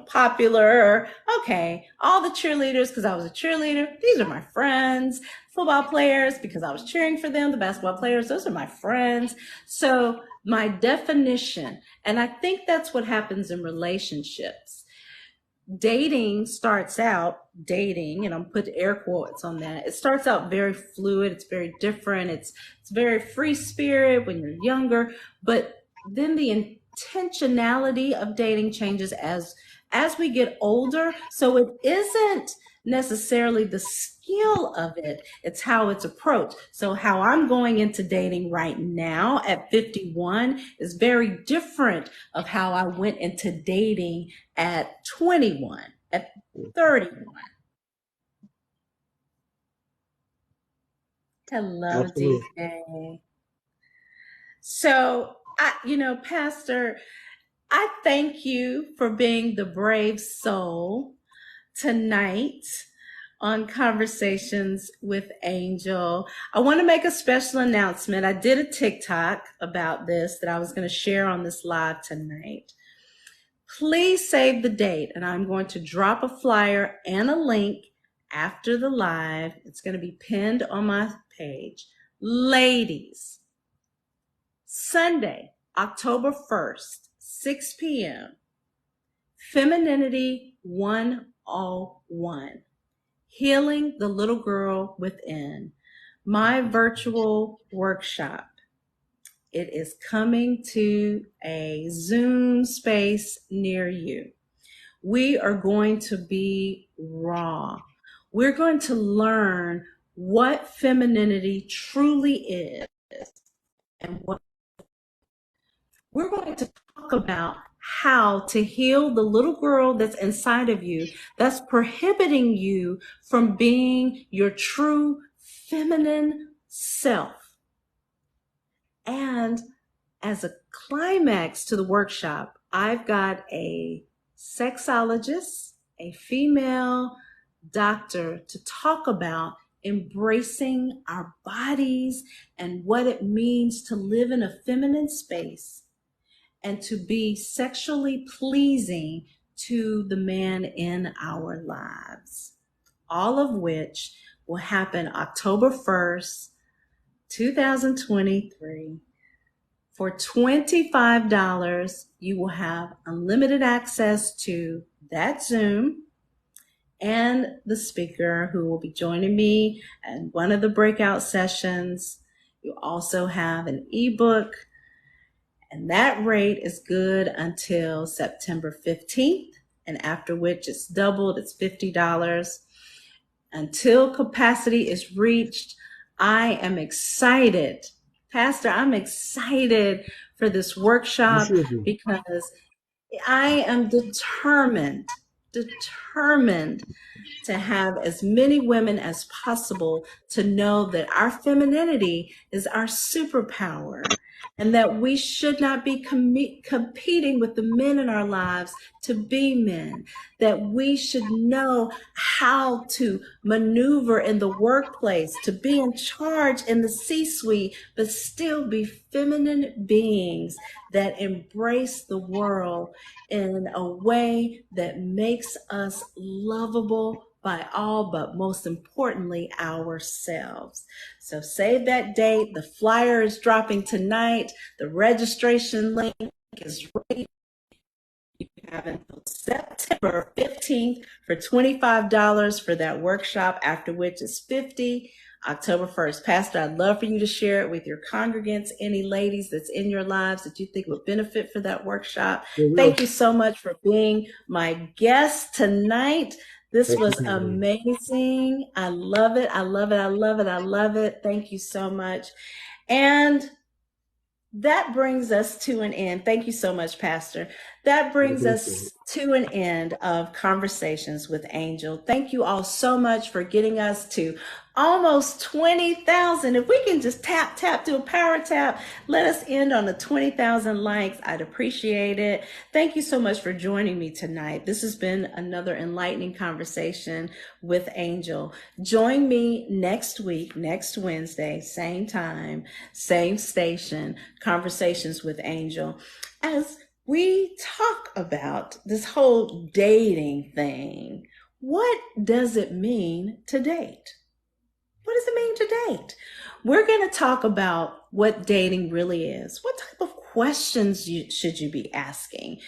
popular. Okay, all the cheerleaders, because I was a cheerleader, these are my friends. Football players, because I was cheering for them. The basketball players, those are my friends. So my definition, and I think that's what happens in relationships. Dating starts out dating, and I'm putting air quotes on that. It starts out very fluid. It's very different. It's very free spirit when you're younger, but then the intentionality of dating changes as we get older. So it isn't necessarily the skill of it, it's how it's approached. So how I'm going into dating right now at 51 is very different of how I went into dating at 21, at 31. Hello, Absolutely. DJ. So, Pastor, I thank you for being the brave soul tonight on Conversations with Angel. I want to make a special announcement. I did a TikTok about this that I was going to share on this live tonight. Please save the date, and I'm going to drop a flyer and a link after the live. It's going to be pinned on my page. Ladies, Sunday, October 1st, 6 p.m., Femininity 101, Healing the Little Girl Within, my virtual workshop. It is coming to a Zoom space near you. We are going to be raw. We're going to learn what femininity truly is, and what we're going to talk about how to heal the little girl that's inside of you that's prohibiting you from being your true feminine self. And as a climax to the workshop, I've got a sexologist, a female doctor, to talk about embracing our bodies and what it means to live in a feminine space and to be sexually pleasing to the man in our lives. All of which will happen October 1st, 2023. For $25, you will have unlimited access to that Zoom and the speaker who will be joining me in one of the breakout sessions. You also have an ebook, and that rate is good until September 15th, and after which it's doubled, it's $50. Until capacity is reached, I am excited. Pastor, I'm excited for this workshop because I am determined to have as many women as possible to know that our femininity is our superpower. and that we should not be competing with the men in our lives to be men, that we should know how to maneuver in the workplace, to be in charge in the C-suite, but still be feminine beings that embrace the world in a way that makes us lovable by all, but most importantly, ourselves. So save that date. The flyer is dropping tonight. The registration link is ready. You have until September 15th for $25 for that workshop, after which is $50. October 1st. Pastor, I'd love for you to share it with your congregants, any ladies that's in your lives that you think would benefit for that workshop. Thank you so much for being my guest tonight. This was amazing. I love it. I love it. I love it. I love it. Thank you so much. And that brings us to an end. Thank you so much, Pastor. That brings us to an end of Conversations with Angel. Thank you all so much for getting us to almost 20,000. If we can just tap, do a power tap, let us end on the 20,000 likes. I'd appreciate it. Thank you so much for joining me tonight. This has been another enlightening conversation with Angel. Join me next week, next Wednesday, same time, same station, Conversations with Angel, as we talk about this whole dating thing. What does it mean to date? What does it mean to date? We're going to talk about what dating really is. What type of questions should you be asking?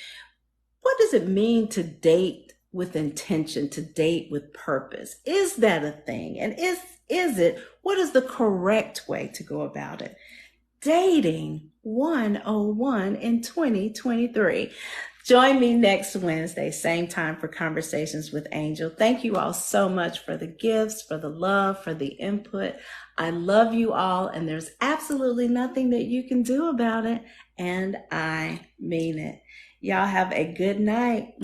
What does it mean to date with intention, to date with purpose? Is that a thing? And is it, what is the correct way to go about it? Dating 101 in 2023. Join me next Wednesday, same time, for Conversations with Angel. Thank you all so much for the gifts, for the love, for the input. I love you all, and there's absolutely nothing that you can do about it, and I mean it. Y'all have a good night.